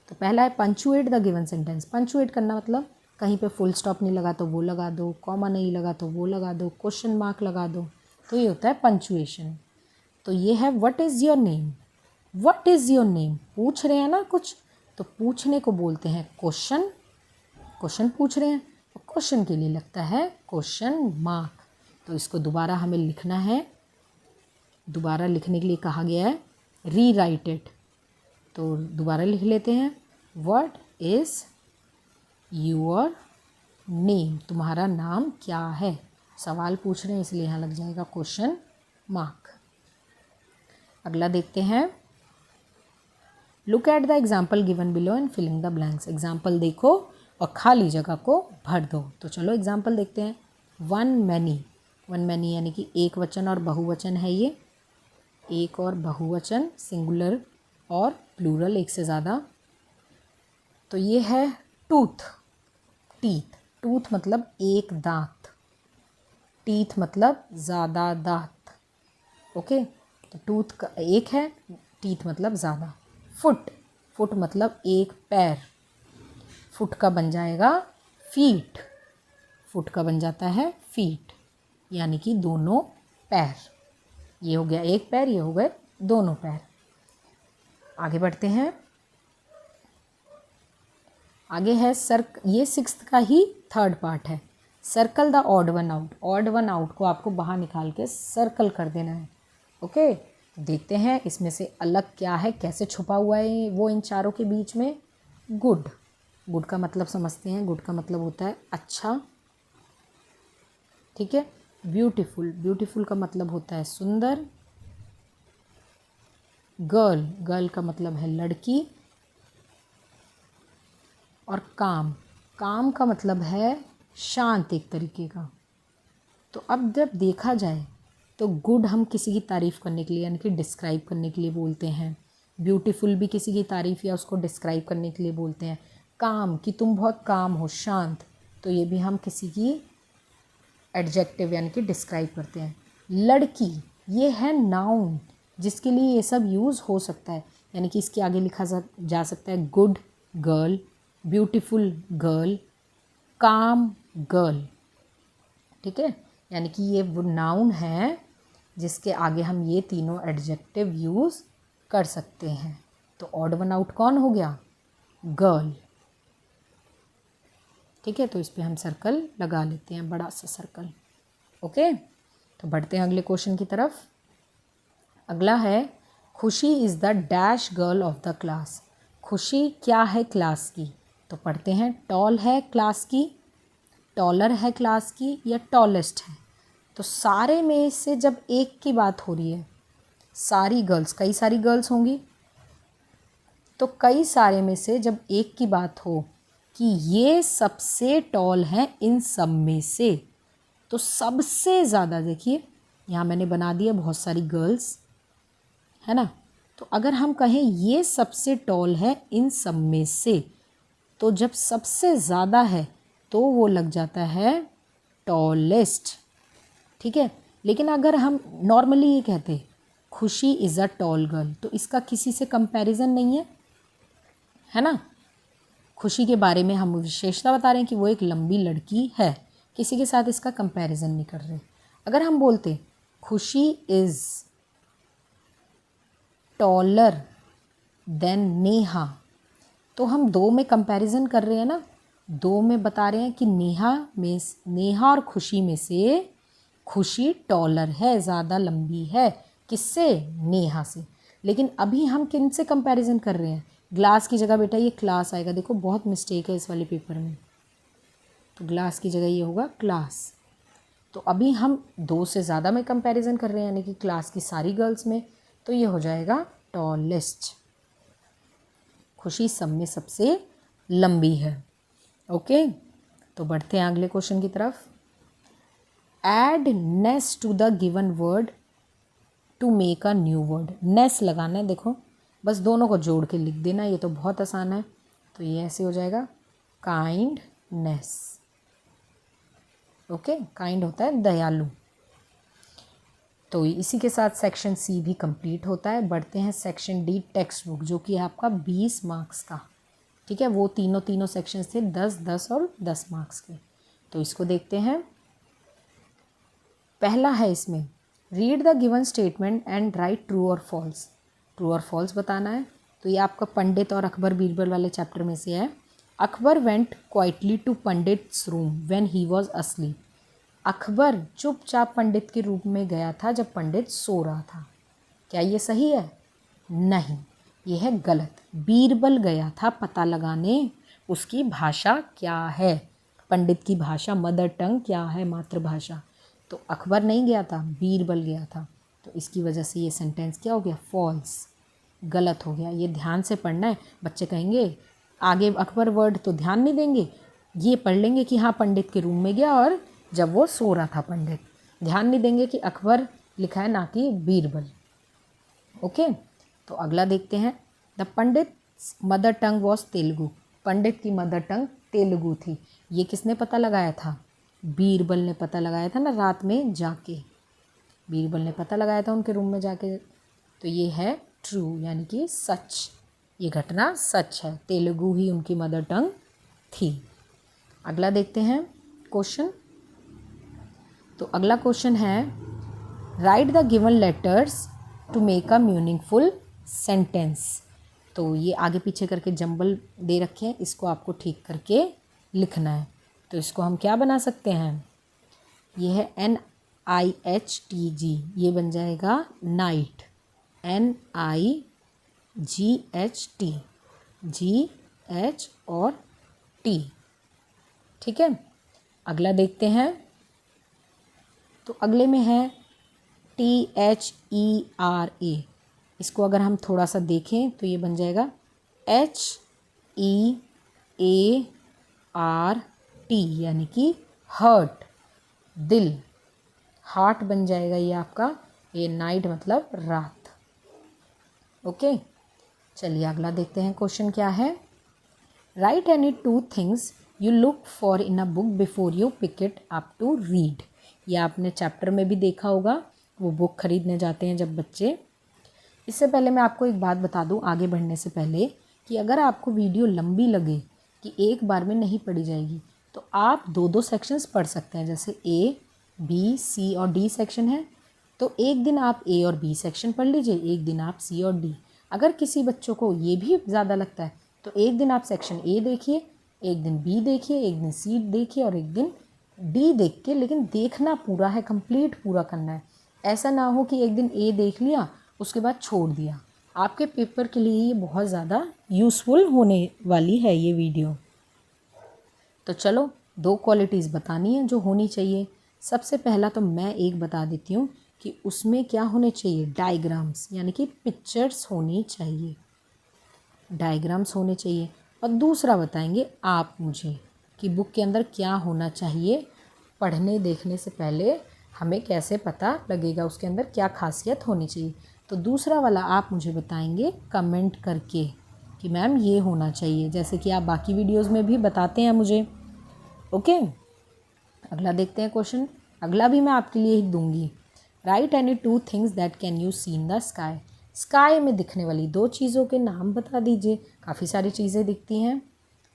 तो पहला है punctuate the given sentence. Punctuate करना मतलब कहीं पे फुल स्टॉप नहीं लगा तो वो लगा दो, कॉमा नहीं लगा तो वो लगा दो, क्वेश्चन मार्क लगा दो, तो ये होता है पंचुएशन। तो ये है what is your name. What is your name, पूछ रहे हैं ना कुछ, तो पूछने को बोलते हैं क्वेश्चन। क्वेश्चन पूछ रहे हैं तो क्वेश्चन के लिए लगता है क्वेश्चन मार्क। तो इसको दोबारा हमें लिखना है, दोबारा लिखने के लिए कहा गया है री राइट इट। तो दोबारा लिख लेते हैं, व्हाट इज़ योर नेम, तुम्हारा नाम क्या है। सवाल पूछ रहे हैं इसलिए यहाँ लग जाएगा क्वेश्चन मार्क। अगला देखते हैं, look at the example given below and filling the blanks. Example देखो और खाली जगह को भर दो। तो चलो एग्जाम्पल देखते हैं। वन मैनी, वन मैनी यानी कि एक वचन और बहुवचन है ये, एक और बहुवचन, सिंगुलर और प्लूरल, एक से ज़्यादा। तो ये है टूथ, टीथ, टूथ मतलब एक दांत, टीथ मतलब ज़्यादा दांत। ओके, तो टूथ का एक है, टीथ मतलब ज़्यादा। फुट, फुट मतलब एक पैर, फुट का बन जाएगा फीट, फुट का बन जाता है फीट, यानी कि दोनों पैर। ये हो गया एक पैर, ये हो गए दोनों पैर। आगे बढ़ते हैं, आगे है ये 6th का ही 3rd पार्ट है। Circle the odd one out. Odd one out को आपको बाहर निकाल के सर्कल कर देना है। ओके, देखते हैं इसमें से अलग क्या है, कैसे छुपा हुआ है वो इन चारों के बीच में। गुड, गुड का मतलब समझते हैं, गुड का मतलब होता है अच्छा। ठीक है, ब्यूटीफुल, ब्यूटीफुल का मतलब होता है सुंदर। गर्ल, गर्ल का मतलब है लड़की। और काम, काम का मतलब है शांत एक तरीके का। तो अब जब देखा जाए तो गुड हम किसी की तारीफ़ करने के लिए यानी कि डिस्क्राइब करने के लिए बोलते हैं, ब्यूटीफुल भी किसी की तारीफ़ या उसको डिस्क्राइब करने के लिए बोलते हैं, काम कि तुम बहुत काम हो, शांत, तो ये भी हम किसी की एडजेक्टिव यानी कि डिस्क्राइब करते हैं। लड़की ये है नाउन जिसके लिए ये सब यूज़ हो सकता है, यानी कि इसके आगे लिखा जा सकता है गुड गर्ल, ब्यूटीफुल गर्ल, काम गर्ल। ठीक है, यानी कि ये वो नाउन है जिसके आगे हम ये तीनों एडजेक्टिव यूज़ कर सकते हैं। तो ऑड वन आउट कौन हो गया? गर्ल। ठीक है, तो इस पे हम सर्कल लगा लेते हैं, बड़ा सा सर्कल। ओके, तो बढ़ते हैं अगले क्वेश्चन की तरफ। अगला है खुशी is the dash girl of the class. खुशी क्या है क्लास की? तो पढ़ते हैं, टॉल है क्लास की, टॉलर है क्लास की, या टॉलेस्ट है। तो सारे में से जब एक की बात हो रही है, सारी गर्ल्स, कई सारी गर्ल्स होंगी, तो कई सारे में से जब एक की बात हो कि ये सबसे टॉल हैं इन सब में से, तो सबसे ज़्यादा, देखिए यहाँ मैंने बना दिया बहुत सारी गर्ल्स, है ना। तो अगर हम कहें ये सबसे टॉल है इन सब में से, तो जब सबसे ज़्यादा है तो वो लग जाता है टॉलेस्ट। ठीक है, लेकिन अगर हम नॉर्मली ये कहते खुशी इज़ अ टॉल गर्ल, तो इसका किसी से कंपैरिजन नहीं है ना। खुशी के बारे में हम विशेषता बता रहे हैं कि वो एक लंबी लड़की है, किसी के साथ इसका कंपैरिजन नहीं कर रहे। अगर हम बोलते खुशी इज़ टॉलर देन नेहा, तो हम दो में कंपैरिजन कर रहे हैं ना, दो में बता रहे हैं कि नेहा और खुशी में से खुशी टॉलर है, ज़्यादा लंबी है, किससे? नेहा से। लेकिन अभी हम किन से कंपैरिजन कर रहे हैं? ग्लास की जगह बेटा ये क्लास आएगा, देखो बहुत मिस्टेक है इस वाले पेपर में, तो ग्लास की जगह ये होगा क्लास। तो अभी हम दो से ज़्यादा में कंपैरिजन कर रहे हैं, यानी कि क्लास की सारी गर्ल्स में, तो ये हो जाएगा टॉलेस्ट। खुशी सब में सबसे लंबी है। ओके, तो बढ़ते हैं अगले क्वेश्चन की तरफ। Add ness to the given word to make a new word. Ness लगाना है, देखो बस दोनों को जोड़ के लिख देना, ये तो बहुत आसान है। तो ये ऐसे हो जाएगा काइंडनेस। ओके, काइंड होता है दयालु। तो इसी के साथ सेक्शन सी भी कंप्लीट होता है। बढ़ते हैं सेक्शन डी, टेक्स्ट बुक, जो कि है आपका 20 मार्क्स का। ठीक है, वो तीनों सेक्शंस थे 10, 10 और 10 मार्क्स के। तो इसको देखते हैं। पहला है इसमें read the given statement and right true और फॉल्स। ट्रू और फॉल्स बताना है। तो ये आपका पंडित और अकबर बीरबल वाले चैप्टर में से है। Akbar went quietly to Pandit's room when he was asleep. Akbar चुपचाप पंडित के रूम में गया था जब पंडित सो रहा था। क्या ये सही है? नहीं, ये है गलत। बीरबल गया था पता लगाने उसकी भाषा क्या है, पंडित की भाषा, मदर टंग क्या है, मातृभाषा। तो अकबर नहीं गया था, बीरबल गया था। तो इसकी वजह से ये सेंटेंस क्या हो गया? फॉल्स, गलत हो गया। ये ध्यान से पढ़ना है। बच्चे कहेंगे आगे अकबर वर्ड तो ध्यान नहीं देंगे, ये पढ़ लेंगे कि हाँ पंडित के रूम में गया और जब वो सो रहा था पंडित, ध्यान नहीं देंगे कि अकबर लिखा है ना कि बीरबल। ओके, तो अगला देखते हैं। The pandit mother tongue was Telugu. Pandit की मदर टंग तेलुगु थी। ये किसने पता लगाया था? बीरबल ने पता लगाया था ना, रात में जाके बीरबल ने पता लगाया था उनके रूम में जाके। तो ये है ट्रू, यानी कि सच, ये घटना सच है, तेलुगु ही उनकी मदर टंग थी। अगला देखते हैं क्वेश्चन। तो अगला क्वेश्चन है write the given letters to make a meaningful sentence. तो ये आगे पीछे करके जंबल दे रखे हैं, इसको आपको ठीक करके लिखना है। तो इसको हम क्या बना सकते हैं? ये है NIHTG, ये बन जाएगा नाइट, NIGHT, GH और T। ठीक है, अगला देखते हैं। तो अगले में है THERA। इसको अगर हम थोड़ा सा देखें तो ये बन जाएगा HEART, यानी कि हर्ट, दिल। हार्ट बन जाएगा ये आपका, ये नाइट मतलब रात। ओके, चलिए अगला देखते हैं क्वेश्चन क्या है। Write any two things you look for in a book before you pick it up to read. ये आपने चैप्टर में भी देखा होगा, वो बुक खरीदने जाते हैं जब बच्चे। इससे पहले मैं आपको एक बात बता दूं आगे बढ़ने से पहले, कि अगर आपको वीडियो लंबी लगे कि एक बार में नहीं पढ़ी जाएगी, तो आप दो दो सेक्शंस पढ़ सकते हैं। जैसे ए, बी, सी और डी सेक्शन है, तो एक दिन आप ए और बी सेक्शन पढ़ लीजिए, एक दिन आप सी और डी। अगर किसी बच्चों को ये भी ज़्यादा लगता है तो एक दिन आप सेक्शन ए देखिए, एक दिन बी देखिए, एक दिन सी देखिए और एक दिन डी देख के, लेकिन देखना पूरा है, कंप्लीट पूरा करना है। ऐसा ना हो कि एक दिन ए देख लिया उसके बाद छोड़ दिया। आपके पेपर के लिए ये बहुत ज़्यादा यूज़फुल होने वाली है ये वीडियो। तो चलो दो क्वालिटीज़ बतानी है जो होनी चाहिए। सबसे पहला तो मैं एक बता देती हूँ कि उसमें क्या होने चाहिए, डायग्राम्स, यानी कि पिक्चर्स होनी चाहिए, डायग्राम्स होने चाहिए। और दूसरा बताएंगे आप मुझे कि बुक के अंदर क्या होना चाहिए, पढ़ने देखने से पहले हमें कैसे पता लगेगा उसके अंदर क्या खासियत होनी चाहिए। तो दूसरा वाला आप मुझे बताएंगे कमेंट करके कि मैम ये होना चाहिए, जैसे कि आप बाकी वीडियोस में भी बताते हैं मुझे। ओके, अगला देखते हैं क्वेश्चन। अगला भी मैं आपके लिए ही दूंगी। Write any two things that can you see in the sky. Sky में दिखने वाली दो चीज़ों के नाम बता दीजिए। काफ़ी सारी चीज़ें दिखती हैं,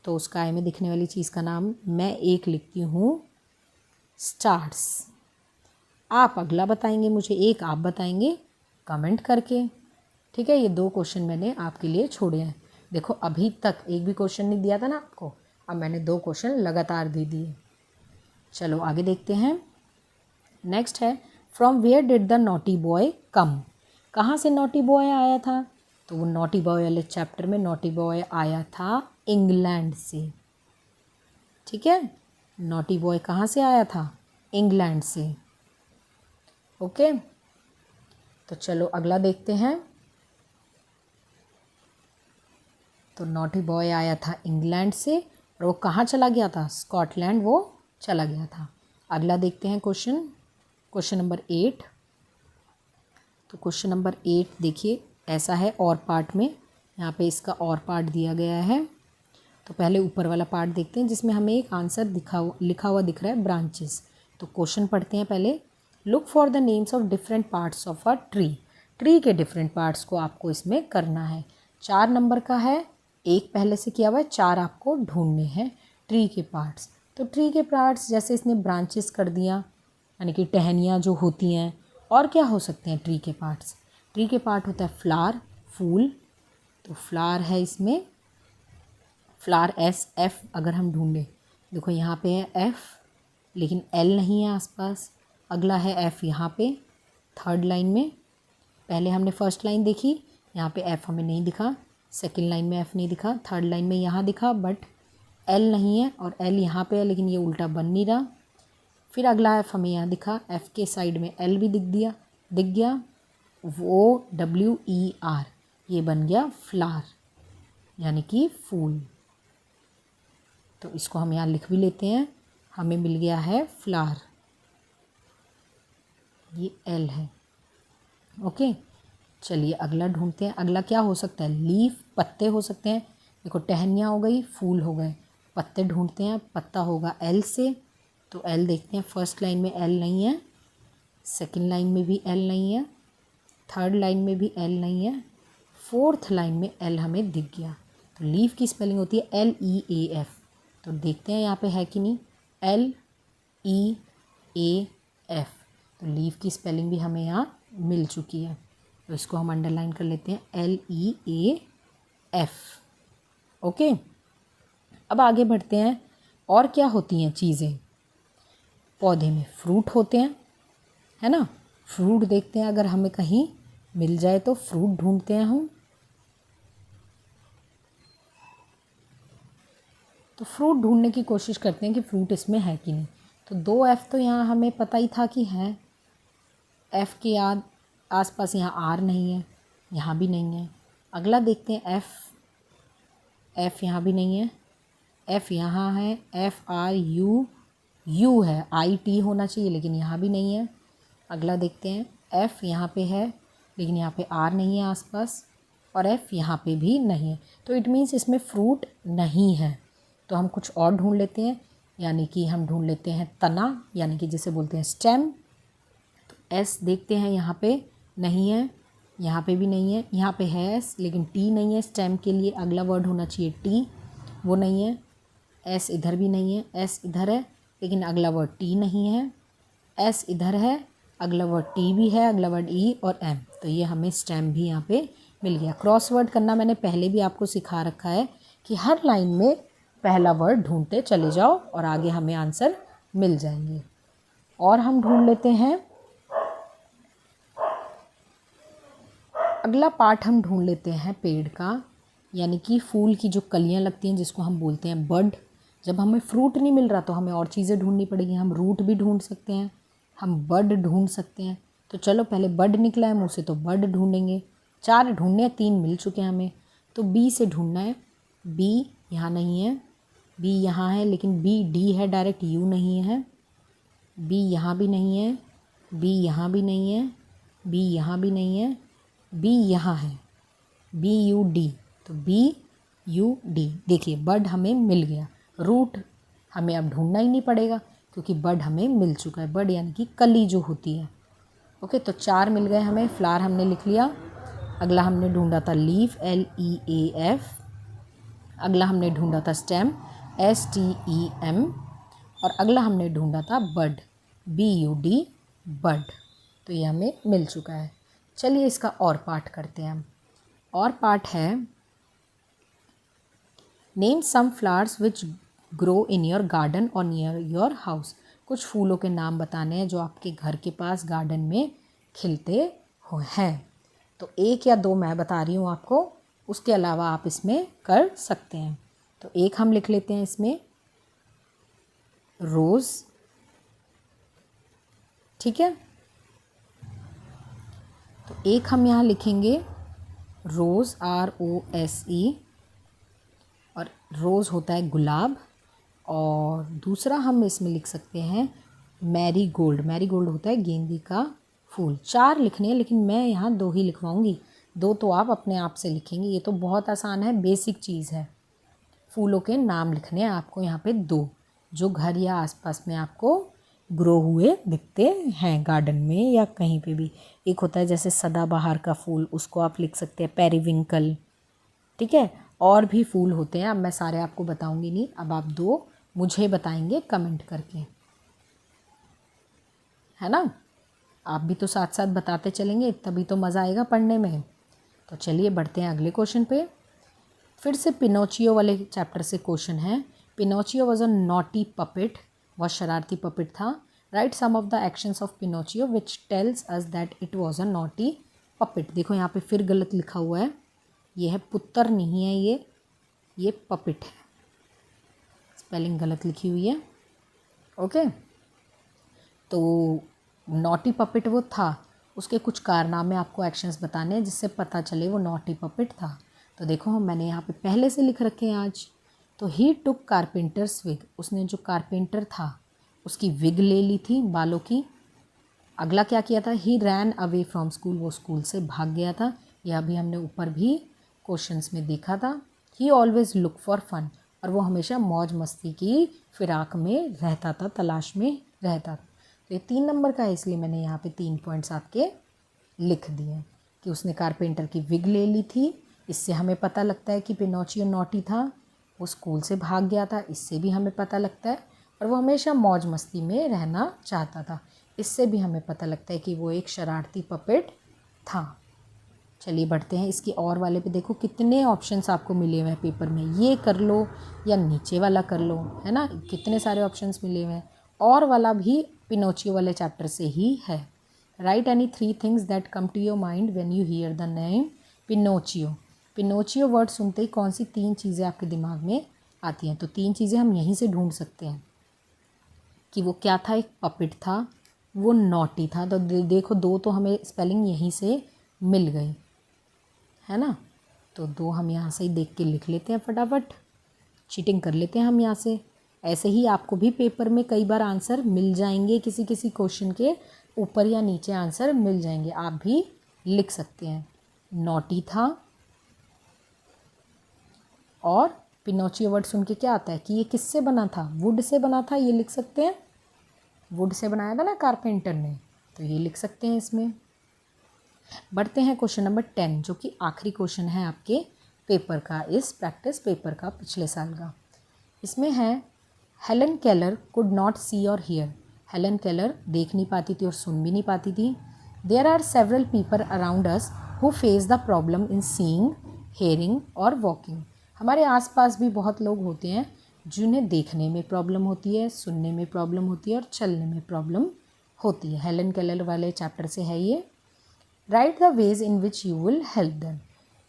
तो स्काई में दिखने वाली चीज़ का नाम मैं एक लिखती हूँ, स्टार्स। आप अगला बताएंगे मुझे, एक आप बताएंगे कमेंट करके। ठीक है, ये दो क्वेश्चन मैंने आपके लिए छोड़े हैं। देखो अभी तक एक भी क्वेश्चन नहीं दिया था ना आपको, अब मैंने दो क्वेश्चन लगातार दे दिए। चलो आगे देखते हैं। नेक्स्ट है, from where did the naughty boy come. कहाँ से नॉटी बॉय आया था? तो वो नॉटी बॉय वाले चैप्टर में नॉटी बॉय आया था इंग्लैंड से। ठीक है, नॉटी बॉय कहाँ से आया था? इंग्लैंड से। ओके, तो चलो अगला देखते हैं। तो नॉटी बॉय आया था इंग्लैंड से और वो कहाँ चला गया था? स्कॉटलैंड वो चला गया था। अगला देखते हैं क्वेश्चन, क्वेश्चन नंबर 8। तो क्वेश्चन नंबर 8 देखिए ऐसा है, और पार्ट में यहाँ पे इसका और पार्ट दिया गया है। तो पहले ऊपर वाला पार्ट देखते हैं जिसमें हमें एक आंसर लिखा हुआ दिख रहा है, ब्रांचेस। तो क्वेश्चन पढ़ते हैं पहले। Look for the names of different parts of a tree. Tree के डिफरेंट पार्ट्स को आपको इसमें करना है। 4 नंबर का है, एक पहले से किया हुआ है, 4 आपको ढूंढने हैं ट्री के पार्ट्स। तो ट्री के पार्ट्स जैसे इसने ब्रांचेस कर दिया, यानी कि टहनियाँ जो होती हैं। और क्या हो सकते हैं ट्री के पार्ट्स? ट्री के पार्ट होता है फ्लावर, फूल। तो फ्लावर है इसमें, फ्लावर एस एफ अगर हम ढूंढें, देखो यहाँ पे है एफ लेकिन एल नहीं है आसपास। अगला है एफ यहाँ पे थर्ड लाइन में। पहले हमने फर्स्ट लाइन देखी, यहाँ पे एफ हमें नहीं दिखा। सेकंड लाइन में एफ नहीं दिखा, थर्ड लाइन में यहाँ दिखा बट एल नहीं है, और एल यहाँ पे है लेकिन ये उल्टा बन नहीं रहा। फिर अगला एफ हमें यहाँ दिखा, एफ के साइड में एल भी दिख गया, वो WER, ये बन गया फ्लावर यानी कि फूल। तो इसको हम यहाँ लिख भी लेते हैं, हमें मिल गया है फ्लावर, ये एल है। ओके, चलिए अगला ढूंढते हैं। अगला क्या हो सकता है? लीफ, पत्ते हो सकते हैं। देखो टहनियाँ हो गई, फूल हो गए, पत्ते ढूंढते हैं। पत्ता होगा एल से, तो एल देखते हैं। फर्स्ट लाइन में एल नहीं है, सेकंड लाइन में भी एल नहीं है, थर्ड लाइन में भी एल नहीं है, फोर्थ लाइन में एल हमें दिख गया। तो लीफ की स्पेलिंग होती है LEAF। तो देखते हैं यहाँ पे है कि नहीं, LEAF। तो लीफ की स्पेलिंग भी हमें यहाँ मिल चुकी है, तो इसको हम अंडरलाइन कर लेते हैं, LEAF। ओके, अब आगे बढ़ते हैं। और क्या होती हैं चीज़ें? पौधे में फ्रूट होते हैं, है ना। फ्रूट देखते हैं, अगर हमें कहीं मिल जाए तो फ्रूट ढूंढते हैं हम। तो फ्रूट ढूंढने की कोशिश करते हैं कि फ्रूट इसमें है कि नहीं। तो 2 एफ़ तो यहाँ हमें पता ही था कि है, एफ़ के आसपास यहाँ आर नहीं है, यहाँ भी नहीं है। अगला देखते हैं एफ़, एफ़ यहाँ भी नहीं है, एफ़ यहाँ है, FRU, यू है, IT होना चाहिए लेकिन यहाँ भी नहीं है। अगला देखते हैं, एफ़ यहाँ पे है लेकिन यहाँ पे आर नहीं है आसपास, और एफ़ यहाँ पे भी नहीं है, तो इट मीन्स इसमें फ्रूट नहीं है। तो हम कुछ और ढूंढ लेते हैं, यानी कि हम ढूंढ लेते हैं तना, यानी कि जिसे बोलते हैं स्टेम। तो एस देखते हैं, यहाँ पे नहीं है, यहाँ पे भी नहीं है, यहाँ पे है एस लेकिन टी नहीं है। स्टेम के लिए अगला वर्ड होना चाहिए टी, वो नहीं है। एस इधर भी नहीं है, एस इधर है लेकिन अगला वर्ड टी नहीं है। एस इधर है, अगला वर्ड टी भी है, अगला वर्ड ई और एम, तो ये हमें स्टेम भी यहाँ पे मिल गया। क्रॉस वर्ड करना मैंने पहले भी आपको सिखा रखा है कि हर लाइन में पहला वर्ड ढूंढते चले जाओ और आगे हमें आंसर मिल जाएंगे। और हम ढूंढ लेते हैं, अगला पार्ट हम ढूंढ लेते हैं पेड़ का, यानी कि फूल की जो कलियां लगती हैं जिसको हम बोलते हैं बड। जब हमें फ्रूट नहीं मिल रहा तो हमें और चीज़ें ढूंढनी पड़ेगी। हम रूट भी ढूंढ सकते हैं, हम बड ढूंढ सकते हैं। तो चलो पहले बड निकला है मुँह से तो बड ढूंढेंगे। 4 ढूंढने हैं, 3 मिल चुके हैं हमें, तो बी से ढूंढना है। बी यहाँ नहीं है, बी यहाँ है लेकिन बी डी है डायरेक्ट, यू नहीं है। बी यहाँ भी नहीं है, बी यहाँ भी नहीं है, बी यहाँ भी नहीं है, बी यहाँ है, बी यू डी, तो बी यू डी। देखिए बड हमें मिल गया। रूट हमें अब ढूंढना ही नहीं पड़ेगा क्योंकि बड हमें मिल चुका है। बड यानी कि कली जो होती है। ओके, तो 4 मिल गए हमें। फ्लावर हमने लिख लिया। अगला हमने ढूंढा था लीफ, LEAF। अगला हमने ढूंढा था स्टेम, STEM। और अगला हमने ढूंढा था बड, BUD, बड। तो ये हमें मिल चुका है। चलिए इसका और पार्ट करते हैं हम। और पार्ट है, name some flowers which grow in your garden or near your house. कुछ फूलों के नाम बताने हैं जो आपके घर के पास गार्डन में खिलते हैं। तो 1 या 2 मैं बता रही हूँ आपको, उसके अलावा आप इसमें कर सकते हैं। तो एक हम लिख लेते हैं इसमें रोज़, ठीक है। तो एक हम यहाँ लिखेंगे रोज़, ROSE, और रोज़ होता है गुलाब। और दूसरा हम इसमें लिख सकते हैं मैरी गोल्ड। मैरी गोल्ड होता है गेंदे का फूल। 4 लिखने हैं लेकिन मैं यहाँ 2 ही लिखवाऊँगी, 2 तो आप अपने आप से लिखेंगे। ये तो बहुत आसान है, बेसिक चीज़ है। फूलों के नाम लिखने हैं आपको यहाँ पे 2, जो घर या आसपास में आपको ग्रो हुए दिखते हैं गार्डन में या कहीं पे भी। एक होता है जैसे सदाबहार का फूल, उसको आप लिख सकते हैं पेरिविंकल, ठीक है। और भी फूल होते हैं, अब मैं सारे आपको बताऊंगी नहीं। अब आप 2 मुझे बताएंगे कमेंट करके, है ना। आप भी तो साथ साथ बताते चलेंगे, तभी तो मज़ा आएगा पढ़ने में। तो चलिए बढ़ते हैं अगले क्वेश्चन पे। फिर से पिनोचियो वाले चैप्टर से क्वेश्चन है। Pinocchio was a naughty puppet, वह शरारती पपेट था। Write some of the actions of Pinocchio which tells us that it was a naughty puppet. देखो यहाँ पे फिर गलत लिखा हुआ है, ये है पुत्र नहीं है, ये पपेट है, स्पेलिंग गलत लिखी हुई है। ओके, तो नॉटी पपेट वो था, उसके कुछ कारनामे आपको एक्शंस बताने हैं जिससे पता चले वो नॉटी पपेट था। तो देखो मैंने यहाँ पे पहले से लिख रखे हैं आज। तो ही टुक कारपेंटर्स विग, उसने जो कारपेंटर था उसकी विग ले ली थी, बालों की। अगला क्या किया था, ही रैन अवे फ्रॉम स्कूल, वो स्कूल से भाग गया था। यह भी हमने ऊपर भी क्वेश्चंस में देखा था। He always look for fun, और वो हमेशा मौज मस्ती की फिराक में रहता था, तलाश में रहता था। तो ये 3 नंबर का है, इसलिए मैंने यहाँ पे 3 पॉइंट्स आपके लिख दिए कि उसने कारपेंटर की विग ले ली थी। इससे हमें पता लगता है कि पिनोचियो नॉटी था, वो स्कूल से भाग गया था, इससे भी हमें पता लगता है। और वो हमेशा मौज मस्ती में रहना चाहता था, इससे भी हमें पता लगता है कि वो एक शरारती पपेट था। चलिए बढ़ते हैं इसकी और वाले पे। देखो कितने ऑप्शंस आपको मिले हुए हैं पेपर में, ये कर लो या नीचे वाला कर लो, है ना, कितने सारे ऑप्शंस मिले हुए हैं। और वाला भी पिनोचियो वाले चैप्टर से ही है। Write any 3 things that come to your mind when you hear the name Pinocchio. Pinocchio word सुनते ही कौन सी 3 चीज़ें आपके दिमाग में आती हैं। तो 3 चीज़ें हम यहीं से ढूंढ सकते हैं कि वो क्या था, एक पपेट था, वो नॉटी था। तो देखो 2 तो हमें स्पेलिंग यहीं से मिल गई, है ना। तो 2 हम यहाँ से ही देख के लिख लेते हैं, फटाफट चीटिंग कर लेते हैं हम यहाँ से। ऐसे ही आपको भी पेपर में कई बार आंसर मिल जाएंगे किसी किसी क्वेश्चन के, ऊपर या नीचे आंसर मिल जाएंगे, आप भी लिख सकते हैं। नॉटी था और पिनोचियो वर्ड सुन के क्या आता है कि ये किससे बना था, वुड से बना था, ये लिख सकते हैं। वुड से बनाया था ना कारपेंटर ने, तो ये लिख सकते हैं इसमें। बढ़ते हैं क्वेश्चन नंबर 10, जो कि आखिरी क्वेश्चन है आपके पेपर का, इस प्रैक्टिस पेपर का पिछले साल का। इसमें है हेलन केलर कुड नॉट सी और हियर। हेलन केलर देख नहीं पाती थी और सुन भी नहीं पाती थी। There are several people around us who face the problem in seeing, hearing और वॉकिंग। हमारे आसपास भी बहुत लोग होते हैं जिन्हें देखने में प्रॉब्लम होती है, सुनने में प्रॉब्लम होती है और चलने में प्रॉब्लम होती है। हेलन केलर वाले चैप्टर से है ये। Right the ways in which you will help them.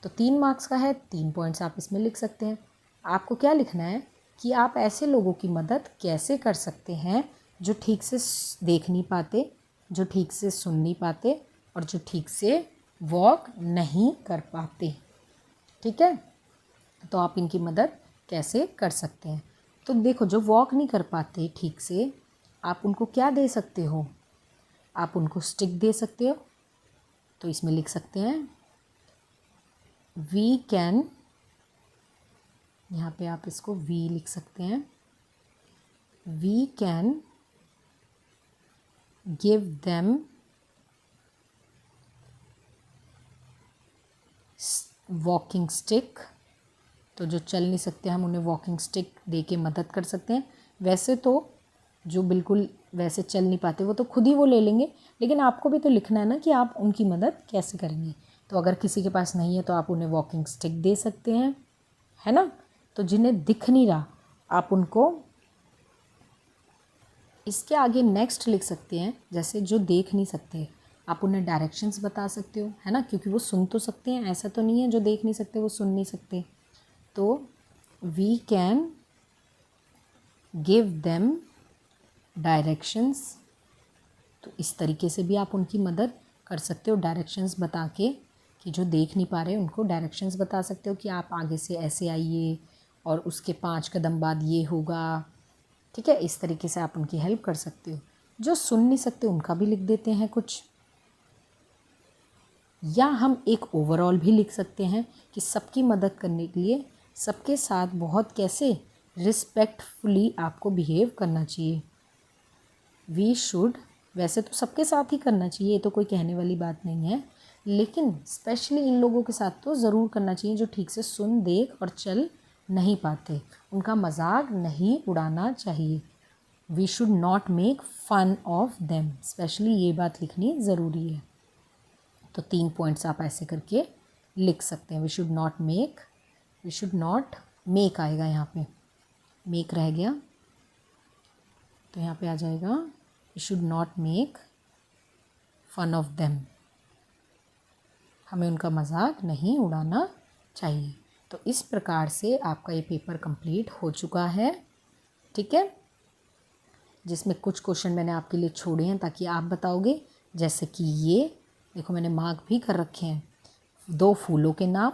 तो 3 मार्क्स का है, 3 पॉइंट्स आप इसमें लिख सकते हैं। आपको क्या लिखना है कि आप ऐसे लोगों की मदद कैसे कर सकते हैं जो ठीक से देख नहीं पाते, जो ठीक से सुन नहीं पाते और जो ठीक से वॉक नहीं कर पाते। ठीक है, तो आप इनकी मदद कैसे कर सकते हैं। तो देखो, जो वॉक नहीं कर पाते ठीक से, आप उनको क्या दे सकते हो, आप उनको स्टिक दे सकते हो। तो इसमें लिख सकते हैं वी कैन, यहाँ पे आप इसको वी लिख सकते हैं, we can give them walking stick. तो जो चल नहीं सकते हम उन्हें वॉकिंग स्टिक दे के मदद कर सकते हैं। वैसे तो जो बिल्कुल वैसे चल नहीं पाते वो तो खुद ही वो ले लेंगे, लेकिन आपको भी तो लिखना है ना कि आप उनकी मदद कैसे करेंगे। तो अगर किसी के पास नहीं है तो आप उन्हें वॉकिंग स्टिक दे सकते हैं, है ना। तो जिन्हें दिख नहीं रहा आप उनको इसके आगे नेक्स्ट लिख सकते हैं। जैसे जो देख नहीं सकते आप उन्हें डायरेक्शंस बता सकते हो, है ना, क्योंकि वो सुन तो सकते हैं, ऐसा तो नहीं है जो देख नहीं सकते वो सुन नहीं सकते। तो we can give them directions. तो इस तरीके से भी आप उनकी मदद कर सकते हो, डायरेक्शंस बता के, कि जो देख नहीं पा रहे उनको डायरेक्शंस बता सकते हो कि आप आगे से ऐसे आइए और उसके 5 कदम बाद ये होगा। ठीक है, इस तरीके से आप उनकी हेल्प कर सकते हो। जो सुन नहीं सकते उनका भी लिख देते हैं कुछ, या हम एक ओवरऑल भी लिख सकते हैं कि सबकी मदद करने के लिए सबके साथ बहुत कैसे रिस्पेक्टफुली आपको बिहेव करना चाहिए। वी शुड, वैसे तो सबके साथ ही करना चाहिए, ये तो कोई कहने वाली बात नहीं है, लेकिन स्पेशली इन लोगों के साथ तो ज़रूर करना चाहिए जो ठीक से सुन, देख और चल नहीं पाते। उनका मजाक नहीं उड़ाना चाहिए। We should not make fun of them, specially ये बात लिखनी ज़रूरी है। तो 3 पॉइंट्स आप ऐसे करके लिख सकते हैं। We should not make, we should not make आएगा यहाँ पे, मेक रह गया तो यहाँ पे आ जाएगा we should not make fun of them, हमें उनका मजाक नहीं उड़ाना चाहिए। तो इस प्रकार से आपका ये पेपर कंप्लीट हो चुका है। ठीक है, जिसमें कुछ क्वेश्चन मैंने आपके लिए छोड़े हैं ताकि आप बताओगे, जैसे कि ये देखो मैंने मार्क भी कर रखे हैं, 2 फूलों के नाम।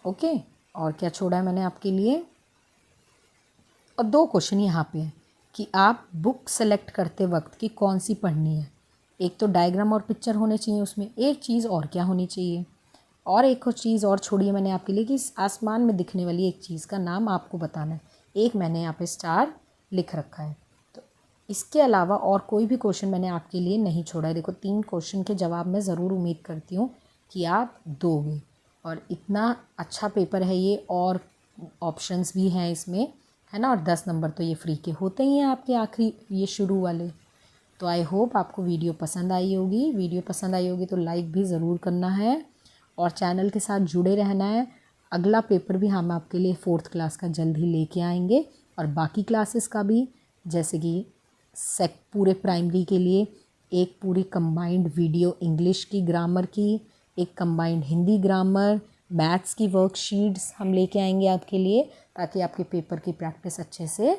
ओके, और क्या छोड़ा है मैंने आपके लिए, और 2 क्वेश्चन यहाँ पे हैं कि आप बुक सेलेक्ट करते वक्त कि कौन सी पढ़नी है। एक तो डायग्राम और पिक्चर होने चाहिए उसमें, एक चीज़ और क्या होनी चाहिए, और एक चीज़ और छोड़ी है मैंने आपके लिए कि आसमान में दिखने वाली एक चीज़ का नाम आपको बताना है। एक मैंने यहाँ पे स्टार लिख रखा है। तो इसके अलावा और कोई भी क्वेश्चन मैंने आपके लिए नहीं छोड़ा है। देखो 3 क्वेश्चन के जवाब मैं ज़रूर उम्मीद करती हूँ कि आप दोगे, और इतना अच्छा पेपर है ये, और ऑप्शंस भी हैं इसमें, है ना, और 10 नंबर तो ये फ्री के होते ही हैं आपके आखिरी ये शुरू वाले। तो आई होप आपको वीडियो पसंद आई होगी। वीडियो पसंद आई होगी तो लाइक भी ज़रूर करना है और चैनल के साथ जुड़े रहना है। अगला पेपर भी हम आपके लिए 4th क्लास का जल्द ही लेके आएंगे, और बाकी क्लासेस का भी, जैसे कि पूरे प्राइमरी के लिए एक पूरी कंबाइंड वीडियो इंग्लिश की ग्रामर की, एक कंबाइंड हिंदी ग्रामर, मैथ्स की वर्कशीट्स हम लेके आएंगे आपके लिए, ताकि आपके पेपर की प्रैक्टिस अच्छे से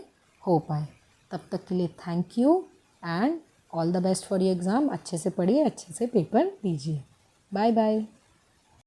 हो पाए। तब तक के लिए thank you and all the best for your exam. अच्छे से पढ़िए, अच्छे से पेपर दीजिए। Bye bye.